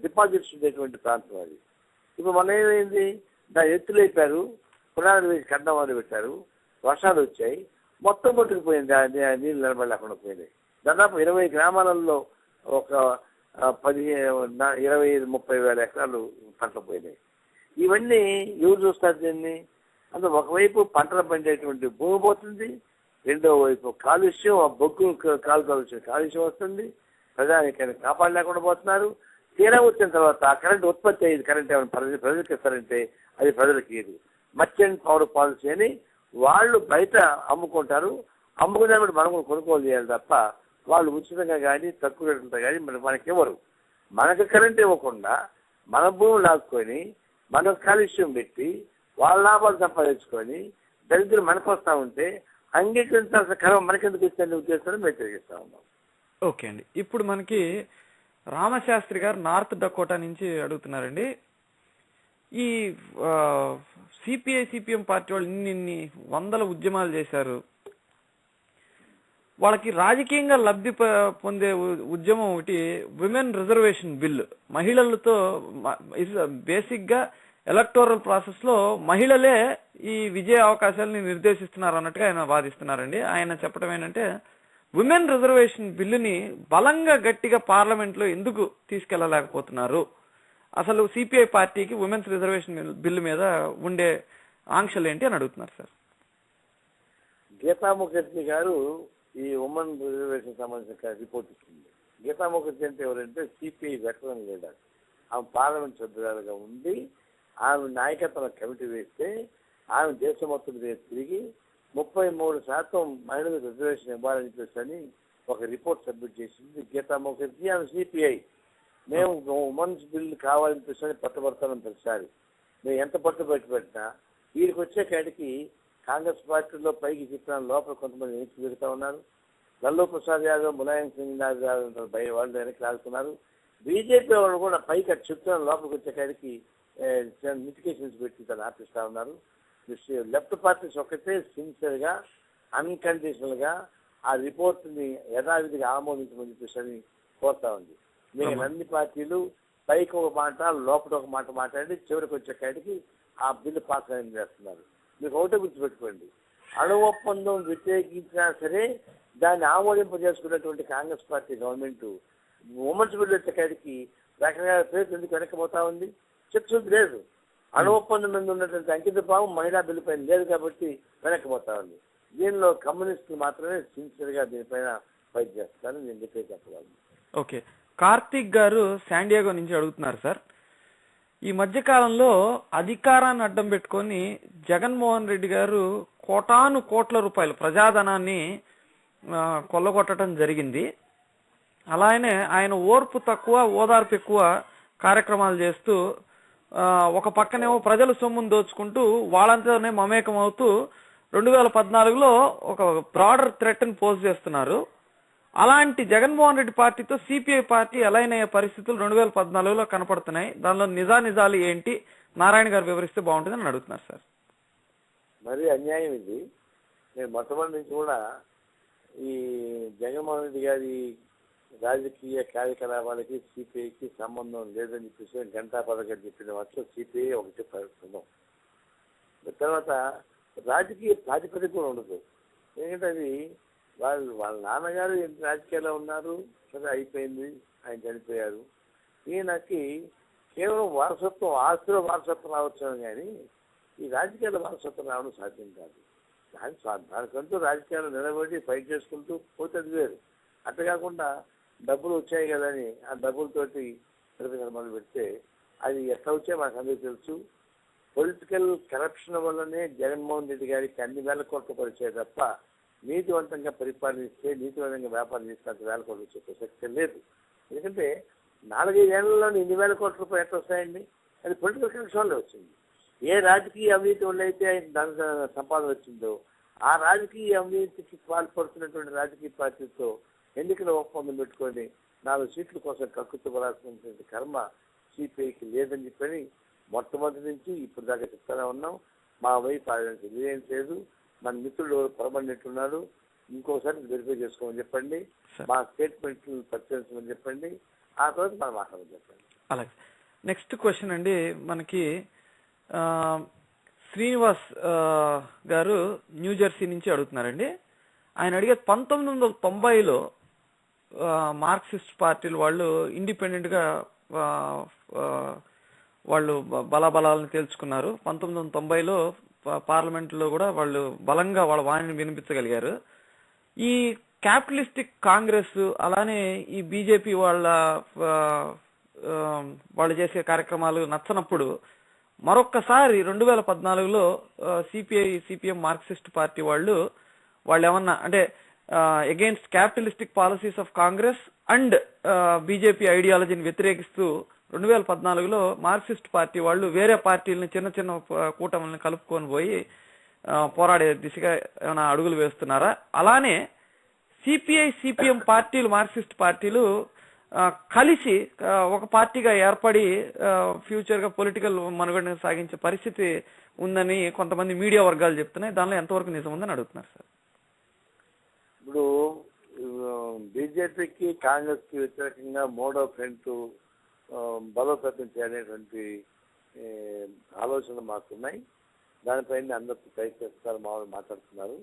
డిపాజిట్స్ ఉండేటువంటి ప్రాంతం అది. ఇప్పుడు మన ఏమైంది, దాని ఎత్తులు అయిపోయారు, పునాదులు వేసి కడ్డం మొదలు పెట్టారు, వర్షాలు వచ్చాయి, మొత్తం కొట్టుకుపోయింది, నీళ్ళు నిలబడలేకుండా పోయినాయి. దాదాపు 20 గ్రామాలలో ఒక 25-30 వేల ఎకరాలు పంటలు పోయినాయి. ఇవన్నీ ఎవరు చూస్తారు దీన్ని? అందులో ఒకవైపు పంటలు పండేటువంటి భూమి పోతుంది, రెండో వైపు కాలుష్యం, ఆ బొగ్గు కాలుష్యం వస్తుంది, ప్రజానికాన్ని కాపాడలేకుండా పోతున్నారు. తీరా వచ్చిన తర్వాత ఆ కరెంట్ ఉత్పత్తి అయ్యేది, కరెంట్ ఏమైనా ప్రజలకు ఇస్తారంటే అది ప్రజలకు ఇయ్యదు. మర్చెంట్ పవర్ పాలసీ అని వాళ్ళు బయట అమ్ముకుంటారు, అమ్ముకునేప్పుడు మనం కొనుగోలు చేయాలి తప్ప వాళ్ళు ఉచితంగా కానీ తక్కువ రేటుతో కానీ మనకివ్వరు. మనకు కరెంట్ ఇవ్వకుండా మన భూమి లాక్కొని మనకు కాలుష్యం పెట్టి వాళ్ళ లాభాలు సంపాదించుకొని దరిద్రం మనకు వస్తూ ఉంటే అంగీకరించాల్సిన క్రమం మనకెందుకు ఇచ్చే ఉద్దేశాన్ని మేము తెలియజేస్తా ఉన్నాం. ఓకే అండి, ఇప్పుడు మనకి రామశాస్త్రి గారు నార్త్ డకోటా నుంచి అడుగుతున్నారండి. ఈ సిపిఐ సిపిఎం పార్టీ వాళ్ళు ఇన్ని వందల ఉద్యమాలు చేశారు, వాళ్ళకి రాజకీయంగా లబ్ధి పొందే ఉద్యమం ఒకటి విమెన్ రిజర్వేషన్ బిల్. మహిళలతో బేసిక్ గా ఎలక్టోరల్ ప్రాసెస్ లో మహిళలే ఈ విజయ అవకాశాలని నిర్దేశిస్తున్నారు అన్నట్టుగా ఆయన వాదిస్తున్నారండి. ఆయన చెప్పడం ఏంటంటే, విమెన్ రిజర్వేషన్ బిల్లుని బలంగా గట్టిగా పార్లమెంట్ లో ఎందుకు తీసుకెళ్లలేకపోతున్నారు, అసలు సిపిఐ పార్టీకి ఉమెన్స్ రిజర్వేషన్ బిల్లు మీద ఉండే ఆంక్షలు ఏంటి అని అడుగుతున్నారు సార్. గీతా ముఖర్జీ గారు ఈ ఉమెన్ రిజర్వేషన్ సంబంధించిన రిపోర్ట్ ఇచ్చింది. గీతా ముఖర్జీ అంటే ఎవరంటే సిపిఐ వెటరన్ లీడర్. ఆమె పార్లమెంట్ సభ్యురాలుగా ఉండి ఆమె నాయకత్వం కమిటీ వేస్తే ఆమె దేశం మొత్తం తిరిగి 33% మహిళలకు రిజర్వేషన్ ఇవ్వాలని చెప్పేసి ఒక రిపోర్ట్ సబ్మిట్ చేసింది గీతా ముఖర్జీ. ఆమె సిపిఐ. మేము ఉమెన్స్ బిల్ కావాలని చెప్పేసి పట్టుబడతామని ప్రతిసారి మేము ఎంత పట్టుబట్టి పెట్టినా వీరికి వచ్చే కాడికి కాంగ్రెస్ పార్టీలో పైకి చెప్పిన లోపల కొంతమంది వెనక్కి పెడతా ఉన్నారు. లల్లూ ప్రసాద్ యాదవ్, ములాయం సింగ్ యాదవ్ వాళ్ళు వెనక్కి లాగుతున్నారు. బీజేపీ వాళ్ళు కూడా పైకి చెప్తున్న లోపలికి వచ్చే కాడికి మిటికేషన్స్ పెట్టి తను ఆపిస్తా ఉన్నారు. లెఫ్ట్ పార్టీస్ ఒకటే సిన్సియర్ గా అన్కండిషనల్ గా ఆ రిపోర్ట్ ని యథావిధిగా ఆమోదించమని చెప్పేసి కోరుతా ఉంది. మిగిలిన అన్ని పార్టీలు పైకి ఒక మాట లోపల ఒక మాట మాట్లాడి చివరికి వచ్చే కాడికి ఆ బిల్లు పాస్ అయ్యి చేస్తున్నారు. మీకు ఒకటే గుర్తుపెట్టుకోండి, అణు ఒప్పందం వ్యతిరేకించినా సరే దాన్ని ఆమోదింపజేసుకున్నటువంటి Congress party government women's bill వచ్చే కాడికి రకరకాల పేరు ఎందుకు వెనక్కిపోతా ఉంది? చిత్తశుద్ధి లేదు. అణు ఒప్పందం మీద ఉన్నటువంటి అంకిత భావం మహిళా బిల్లు పైన లేదు కాబట్టి వెనక్కిపోతా ఉంది. దీనిలో కమ్యూనిస్టులు మాత్రమే సిన్సియర్ గా దీనిపైన ఫైట్ చేస్తారని నేను చెప్పగలను. ఓకే, కార్తీక్ గారు శాండియాగో నుంచి అడుగుతున్నారు సార్. ఈ మధ్య కాలంలో అధికారాన్ని అడ్డం పెట్టుకొని జగన్మోహన్ రెడ్డి గారు కోటాను కోట్ల రూపాయలు ప్రజాధనాన్ని కొల్లగొట్టడం జరిగింది. అలానే ఆయన ఓర్పు తక్కువ, ఓదార్పు ఎక్కువ కార్యక్రమాలు చేస్తూ ఒక పక్కనేమో ప్రజల సొమ్మును దోచుకుంటూ వాళ్ళంతానే మమేకం అవుతూ 2014లో ఒక బ్రాడర్ థ్రెట్ ని పోజ్ చేస్తున్నారు. అలాంటి జగన్మోహన్ రెడ్డి పార్టీతో సిపిఐ పార్టీ అలైన్ అయ్యే పరిస్థితులు 2014లో కనపడుతున్నాయి. దానిలో నిజానిజాలు ఏంటి నారాయణ గారు వివరిస్తే బాగుంటుందని అడుగుతున్నారు సార్. మరి అన్యాయం ఇది. నేను మొట్టమొదటి నుంచి కూడా ఈ జగన్మోహన్ రెడ్డి గారి రాజకీయ కార్యకలాపాలకి సిపిఐకి సంబంధం లేదని చెప్పేసి గంటా పథకం చెప్పిన వాటిలో సిపిఐ ఒకటి ప్రస్తుతం. తర్వాత రాజకీయ ప్రాతిపదిక కూడా ఉండదు. ఎందుకంటే అది వాళ్ళ నాన్నగారు రాజకీయాల్లో ఉన్నారు, సరే అయిపోయింది, ఆయన చనిపోయారు. ఈయనకి కేవలం వారసత్వం, ఆస్తిలో వారసత్వం రావచ్చు కానీ ఈ రాజకీయాల వారసత్వం రావడం సాధ్యం కాదు. దానికంటూ రాజకీయాలు నిలబడి ఫైట్ చేసుకుంటూ పోతే అది వేరు. అట్లా కాకుండా డబ్బులు వచ్చాయి కదా అని ఆ డబ్బులతోటి మొదలు పెడితే అది ఎట్లా వచ్చాయో మాకు అందరికీ తెలుసు. పొలిటికల్ కరప్షన్ వల్లనే జగన్మోహన్ రెడ్డి గారికి అన్ని వేల కోట్లు పరిచే తప్ప నీతివంతంగా పరిపాలిస్తే, నీతివంతంగా వ్యాపారం చేస్తే అంత వేల కోట్లు వచ్చే ప్రసక్తి లేదు. ఎందుకంటే 4-5 ఏళ్లలో ఇన్ని వేల కోట్ల రూపాయలు ఎట్లా వస్తాయండి? అది పొలిటికల్ కరప్షన్ వల్లే వచ్చింది. ఏ రాజకీయ అవినీతి వల్ల అయితే దాని సంపాదన వచ్చిందో ఆ రాజకీయ అవినీతికి పాల్పడుతున్నటువంటి రాజకీయ పార్టీతో ఎన్నికల ఒప్పందం పెట్టుకొని 4 సీట్ల కోసం కక్కుతూ పడాల్సినటువంటి కర్మ సిపిఐకి లేదని చెప్పని మొట్టమొదటి నుంచి ఇప్పుడు దాకా చెప్తానే ఉన్నాం. మా వైపు ఏం లేదు. మన మిత్రుడు పొరబడినట్టున్నారు, ఇంకోసారి వెరిఫై చేసుకోమని చెప్పండి, మా స్టేట్మెంట్ పరిశీలించమని చెప్పండి, ఆ తర్వాత మనం మాట్లాడమని చెప్పండి. అలాగే. నెక్స్ట్ క్వశ్చన్ అండి, మనకి శ్రీనివాస్ గారు న్యూజెర్సీ నుంచి అడుగుతున్నారండి. ఆయన అడిగే 1990లో మార్క్సిస్ట్ పార్టీలు వాళ్ళు ఇండిపెండెంట్ గా వాళ్ళు బలాబలాలను తేల్చుకున్నారు. 1990లో పార్లమెంట్ లో కూడా వాళ్ళు బలంగా వాళ్ళ వాణిని వినిపించగలిగారు. ఈ క్యాపిటలిస్టిక్ కాంగ్రెస్ అలానే ఈ బీజేపీ వాళ్ళు చేసే కార్యక్రమాలు నచ్చనప్పుడు మరొక్కసారి 2014లో సిపిఎం మార్క్సిస్ట్ పార్టీ వాళ్ళు ఏమన్నా అంటే against capitalistic policies of Congress and BJP ఐడియాలజీని వ్యతిరేకిస్తూ 2014లో మార్క్సిస్ట్ పార్టీ వాళ్ళు వేరే పార్టీలని చిన్న చిన్న కూటమిని కలుపుకొని పోయి పోరాడే దిశగా ఏమైనా అడుగులు వేస్తున్నారా? అలానే సిపిఎం పార్టీలు, మార్క్సిస్ట్ పార్టీలు కలిసి ఒక పార్టీగా ఏర్పడి ఫ్యూచర్ గా పొలిటికల్ మనుగడను సాగించే పరిస్థితి ఉందని కొంతమంది మీడియా వర్గాలు చెప్తున్నాయి. దానిలో ఎంతవరకు నిజం ఉందని అడుగుతున్నారు సార్. ఇప్పుడు బీజేపీకి కాంగ్రెస్ కి వ్యతిరేకంగా మూడో ఫ్రంట్ బలోపేతం చేయాలనేటువంటి ఆలోచనలు మాకున్నాయి. దానిపైన అందరూ ప్రయత్నిస్తారు, మామూలు మాట్లాడుతున్నారు.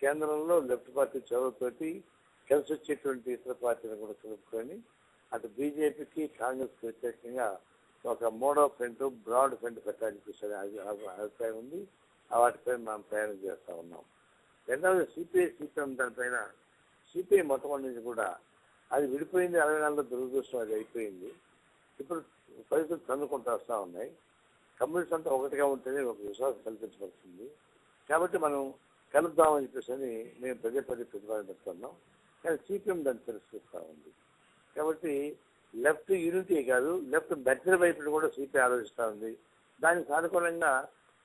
కేంద్రంలో లెఫ్ట్ పార్టీ చొరవతోటి కలిసి వచ్చేటువంటి ఇతర పార్టీలను కూడా కలుపుకొని అటు బీజేపీకి కాంగ్రెస్ కి వ్యతిరేకంగా ఒక మూడో ఫ్రంట్, బ్రాడ్ ఫ్రంట్ పెట్టడానికి అభిప్రాయం ఉంది. వాటిపై మనం ప్రయాణం చేస్తా ఉన్నాం. రెండవది సిపిఎం దానిపైన సిపిఐ మొట్టమొదటి నుంచి కూడా అది విడిపోయింది. 64లో దురదృష్టం అది అయిపోయింది. ఇప్పుడు పరిస్థితులు చదువుకుంటూ వస్తూ ఉన్నాయి. కమ్యూనిస్ట్ అంతా ఒకటిగా ఉంటేనే ఒక విశ్వాసం కల్పించబడుతుంది. కాబట్టి మనం కలుద్దామని చెప్పేసి మేము పదే ప్రతిపాదన పెడుతున్నాం. కానీ సిపిఎం దాన్ని తిరస్కరిస్తూ ఉంది. కాబట్టి లెఫ్ట్ యూనిటీ కాదు, లెఫ్ట్ మెజర్ వైపు కూడా సిపిఐ ఆలోచిస్తూ ఉంది. దానికి సానుకూలంగా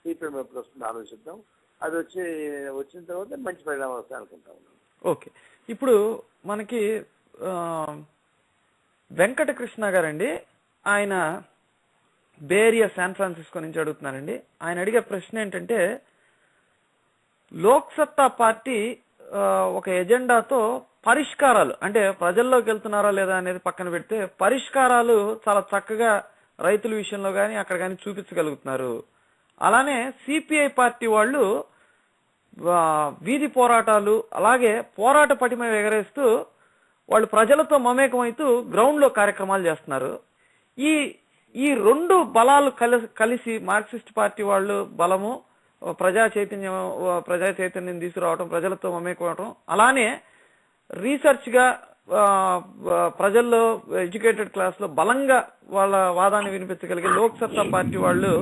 సిపిఎం ఎప్పుడు వస్తుందో ఆలోచిద్దాం. అది వచ్చిన తర్వాత మంచి పరిణామాలు వస్తాయి అనుకుంటా ఉన్నాం. ఓకే. ఇప్పుడు మనకి వెంకటకృష్ణ గారండి, ఆయన బే ఏరియా శాన్ ఫ్రాన్సిస్కో నుంచి అడుగుతున్నారండి. ఆయన అడిగే ప్రశ్న ఏంటంటే, లోక్ సత్తా పార్టీ ఒక ఎజెండాతో పరిష్కారాలు అంటే ప్రజల్లోకి వెళ్తున్నారా లేదా అనేది పక్కన పెడితే పరిష్కారాలు చాలా చక్కగా రైతుల విషయంలో కానీ అక్కడ కానీ చూపించగలుగుతున్నారు. అలానే సిపిఐ పార్టీ వాళ్ళు వీధి పోరాటాలు అలాగే పోరాట పటిమ ఎగరేస్తూ వాళ్ళు ప్రజలతో మమేకమైతూ గ్రౌండ్ లో కార్యక్రమాలు చేస్తున్నారు. ఈ రెండు బలాలు కలిసి మార్క్సిస్ట్ పార్టీ వాళ్ళు బలము, ప్రజా చైతన్యం తీసుకురావటం, ప్రజలతో మమేకమవటం, అలానే రీసెర్చ్ గా ప్రజల్లో ఎడ్యుకేటెడ్ క్లాస్ లో బలంగా వాళ్ళ వాదాన్ని వినిపించగలిగే లోక్ సత్తా పార్టీ వాళ్ళు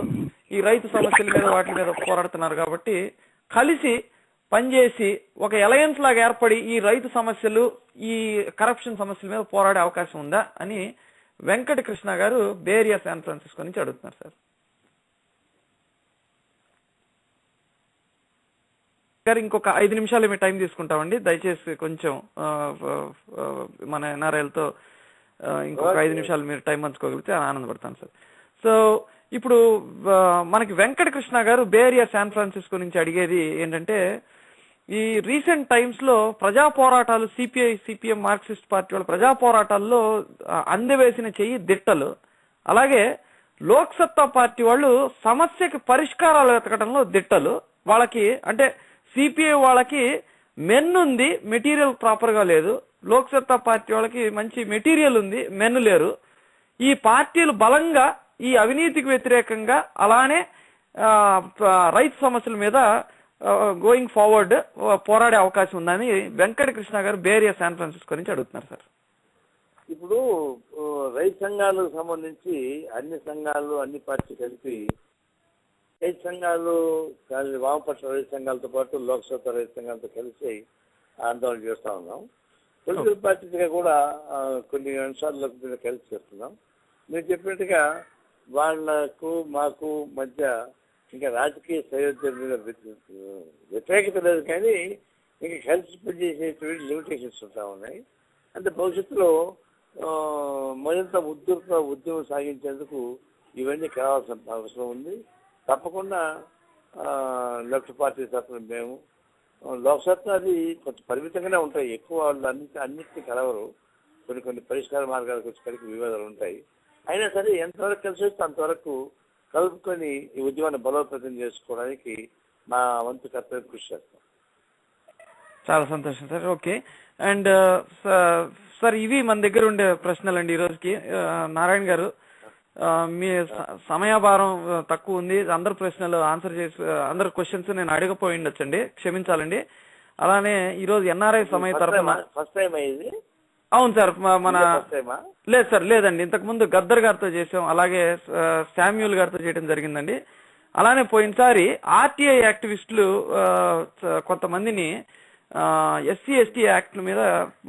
ఈ రైతు సమస్యల మీద వాటి మీద పోరాడుతున్నారు. కాబట్టి కలిసి పనిచేసి ఒక అలయన్స్ లాగా ఏర్పడి ఈ రైతు సమస్యలు, ఈ కరప్షన్ సమస్యల మీద పోరాడే అవకాశం ఉందా అని వెంకట కృష్ణ గారు బే ఏరియా శాన్ ఫ్రాన్సిస్కో నుంచి అడుగుతున్నారు సార్. గారు ఇంకొక 5 నిమిషాలు మీ టైం తీసుకుంటామండి, దయచేసి కొంచెం మన ఎన్ఆర్ఐలతో ఇంకొక 5 నిమిషాలు మీరు టైం పంచుకోగలిగితే ఆనందపడతాను సార్. సో ఇప్పుడు మనకి వెంకట కృష్ణ గారు బే ఏరియా శాన్ ఫ్రాన్సిస్కో నుంచి అడిగేది ఏంటంటే, ఈ రీసెంట్ టైమ్స్ లో ప్రజా పోరాటాలు సిపిఐ సిపిఎం మార్క్సిస్ట్ పార్టీ వాళ్ళ ప్రజా పోరాటాల్లో అందవేసిన చెయ్యి దిట్టలు, అలాగే లోక్ సత్తా పార్టీ వాళ్ళు సమస్యకి పరిష్కారాలు వెతకడంలో దిట్టలు. వాళ్ళకి అంటే సిపిఐ వాళ్ళకి మెన్ ఉంది, మెటీరియల్ ప్రాపర్ గా లేదు. లోక్ సత్తా పార్టీ వాళ్ళకి మంచి మెటీరియల్ ఉంది, మెన్ లేరు. ఈ పార్టీలు బలంగా ఈ అవినీతికి వ్యతిరేకంగా అలానే రైతు సమస్యల మీద గోయింగ్ ఫార్వర్డ్ పోరాడే అవకాశం ఉందని వెంకట కృష్ణ గారు బే ఏరియా శాన్ ఫ్రాన్సిస్కో నుంచి అడుగుతున్నారు సార్. ఇప్పుడు రైతు సంఘాలకు సంబంధించి అన్ని సంఘాలు అన్ని పార్టీ కలిపి రైతు సంఘాలు వామపక్ష రైతు సంఘాలతో పాటు లోక్సభ రైతు సంఘాలతో కలిసి ఆందోళన చేస్తా ఉన్నాం. పొలిటికల్ పార్టీగా కూడా కొన్ని అంశాల్లో కలిసి చేస్తున్నాం. మీరు చెప్పినట్టుగా వాళ్లకు మాకు మధ్య ఇంకా రాజకీయ సయోధ్యం మీద వ్యతిరేకత లేదు, కానీ ఇంకా కలిసి పనిచేసేటువంటి లిమిటేషన్స్ ఉంటా ఉన్నాయి. అంటే భవిష్యత్తులో మరింత ఉద్యమం సాగించేందుకు ఇవన్నీ కావాల్సిన అవసరం ఉంది. తప్పకుండా లెఫ్ట్ పార్టీ తరఫున మేము లోక్సత్తా అది కొంచెం పరిమితంగానే ఉంటాయి, ఎక్కువ వాళ్ళు అన్నింటినీ కలవరు. కొన్ని పరిష్కార మార్గాలకు వచ్చేసరికి వివాదాలు ఉంటాయి. అయినా సరే ఎంతవరకు కలిసి వస్తే అంతవరకు కలుపుకొని ఈ ఉద్యమాన్ని బలోపేతం చేసుకోవడానికి మా వంతు కర్తవ్యం కృషి చేస్తాం. చాలా సంతోషం సార్. ఓకే. అండ్ సార్ ఇవి మన దగ్గర ఉండే ప్రశ్నలు అండి ఈ రోజుకి. నారాయణ గారు, మీ సమయభారం తక్కువ ఉంది, అందరు ప్రశ్నలు ఆన్సర్ చేసి అందరు క్వశ్చన్స్ నేను అడగపోయి ఉండొచ్చండి, క్షమించాలండి. అలానే ఈ రోజు ఎన్ఆర్ఐ సమయ తరఫున ఫస్ట్ టైం అయ్యింది. అవును సార్, మన లేదు సార్, లేదండి, ఇంతకు ముందు గద్దర్ గారితో చేసాం, అలాగే శామ్యూల్ గారితో చేయడం జరిగిందండి. అలానే పోయినసారి ఆర్టీఐ యాక్టివిస్టులు కొంతమందిని ఎస్సీ ఎస్టీ యాక్ట్ల మీద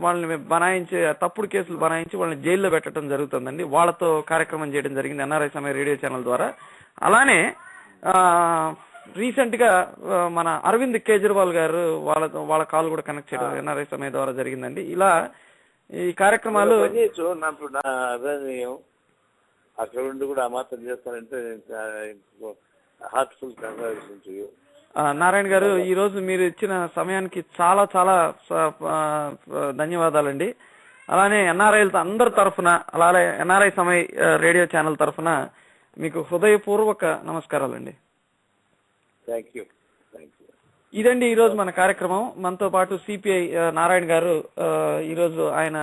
వాళ్ళని బనాయించి తప్పుడు కేసులు బనాయించి వాళ్ళని జైల్లో పెట్టడం జరుగుతుందండి. వాళ్ళతో కార్యక్రమం చేయడం జరిగింది ఎన్ఆర్ఐ సమయ రేడియో ఛానల్ ద్వారా. అలానే రీసెంట్ గా మన అరవింద్ కేజ్రీవాల్ గారు వాళ్ళ కాల్ కూడా కనెక్ట్ చేయడం ఎన్ఆర్ఐ సమయ ద్వారా జరిగిందండి. ఇలా ఈ కార్యక్రమాలు నా అభిప్రాయం అక్కడ ఉండి కూడా మాత్రం చేస్తానంటే heartful congratulations to you. Narayana గారు, ఈ రోజు మీరు ఇచ్చిన సమయానికి చాలా చాలా ధన్యవాదాలండి. అలానే ఎన్ఆర్ఐలతో అందరి తరఫున, అలాగే ఎన్ఆర్ఐ సమయ రేడియో ఛానల్ తరఫున మీకు హృదయపూర్వక నమస్కారాలండి. Thank you. ఇదండి ఈ రోజు మన కార్యక్రమం. మనతో పాటు సిపిఐ నారాయణ గారు ఈరోజు ఆయన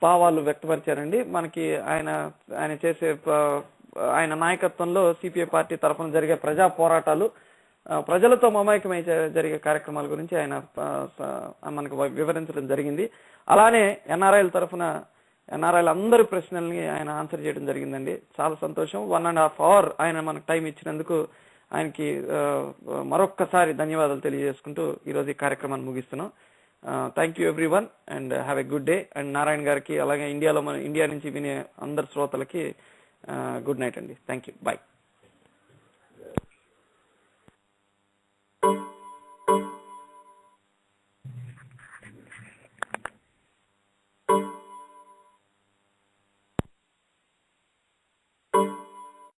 భావాలు వ్యక్తపరిచారండి. మనకి ఆయన చేసే ఆయన నాయకత్వంలో సిపిఐ పార్టీ తరఫున జరిగే ప్రజా పోరాటాలు, ప్రజలతో మమైకమై జరిగే కార్యక్రమాల గురించి ఆయన మనకు వివరించడం జరిగింది. అలానే ఎన్ఆర్ఐల తరఫున ఎన్ఆర్ఐల అందరి ప్రశ్నల్ని ఆయన ఆన్సర్ చేయడం జరిగిందండి. చాలా సంతోషం. 1.5 hour ఆయన మనకు టైం ఇచ్చినందుకు ఆయనకి మరొక్కసారి ధన్యవాదాలు తెలియజేసుకుంటూ ఈరోజు ఈ కార్యక్రమాన్ని ముగిస్తున్నాం. Thank you everyone and have a good day. And Narayana గారికి అలాగే ఇండియా నుంచి వినే అందరి శ్రోతలకి గుడ్ నైట్ అండి. Thank you. బాయ్.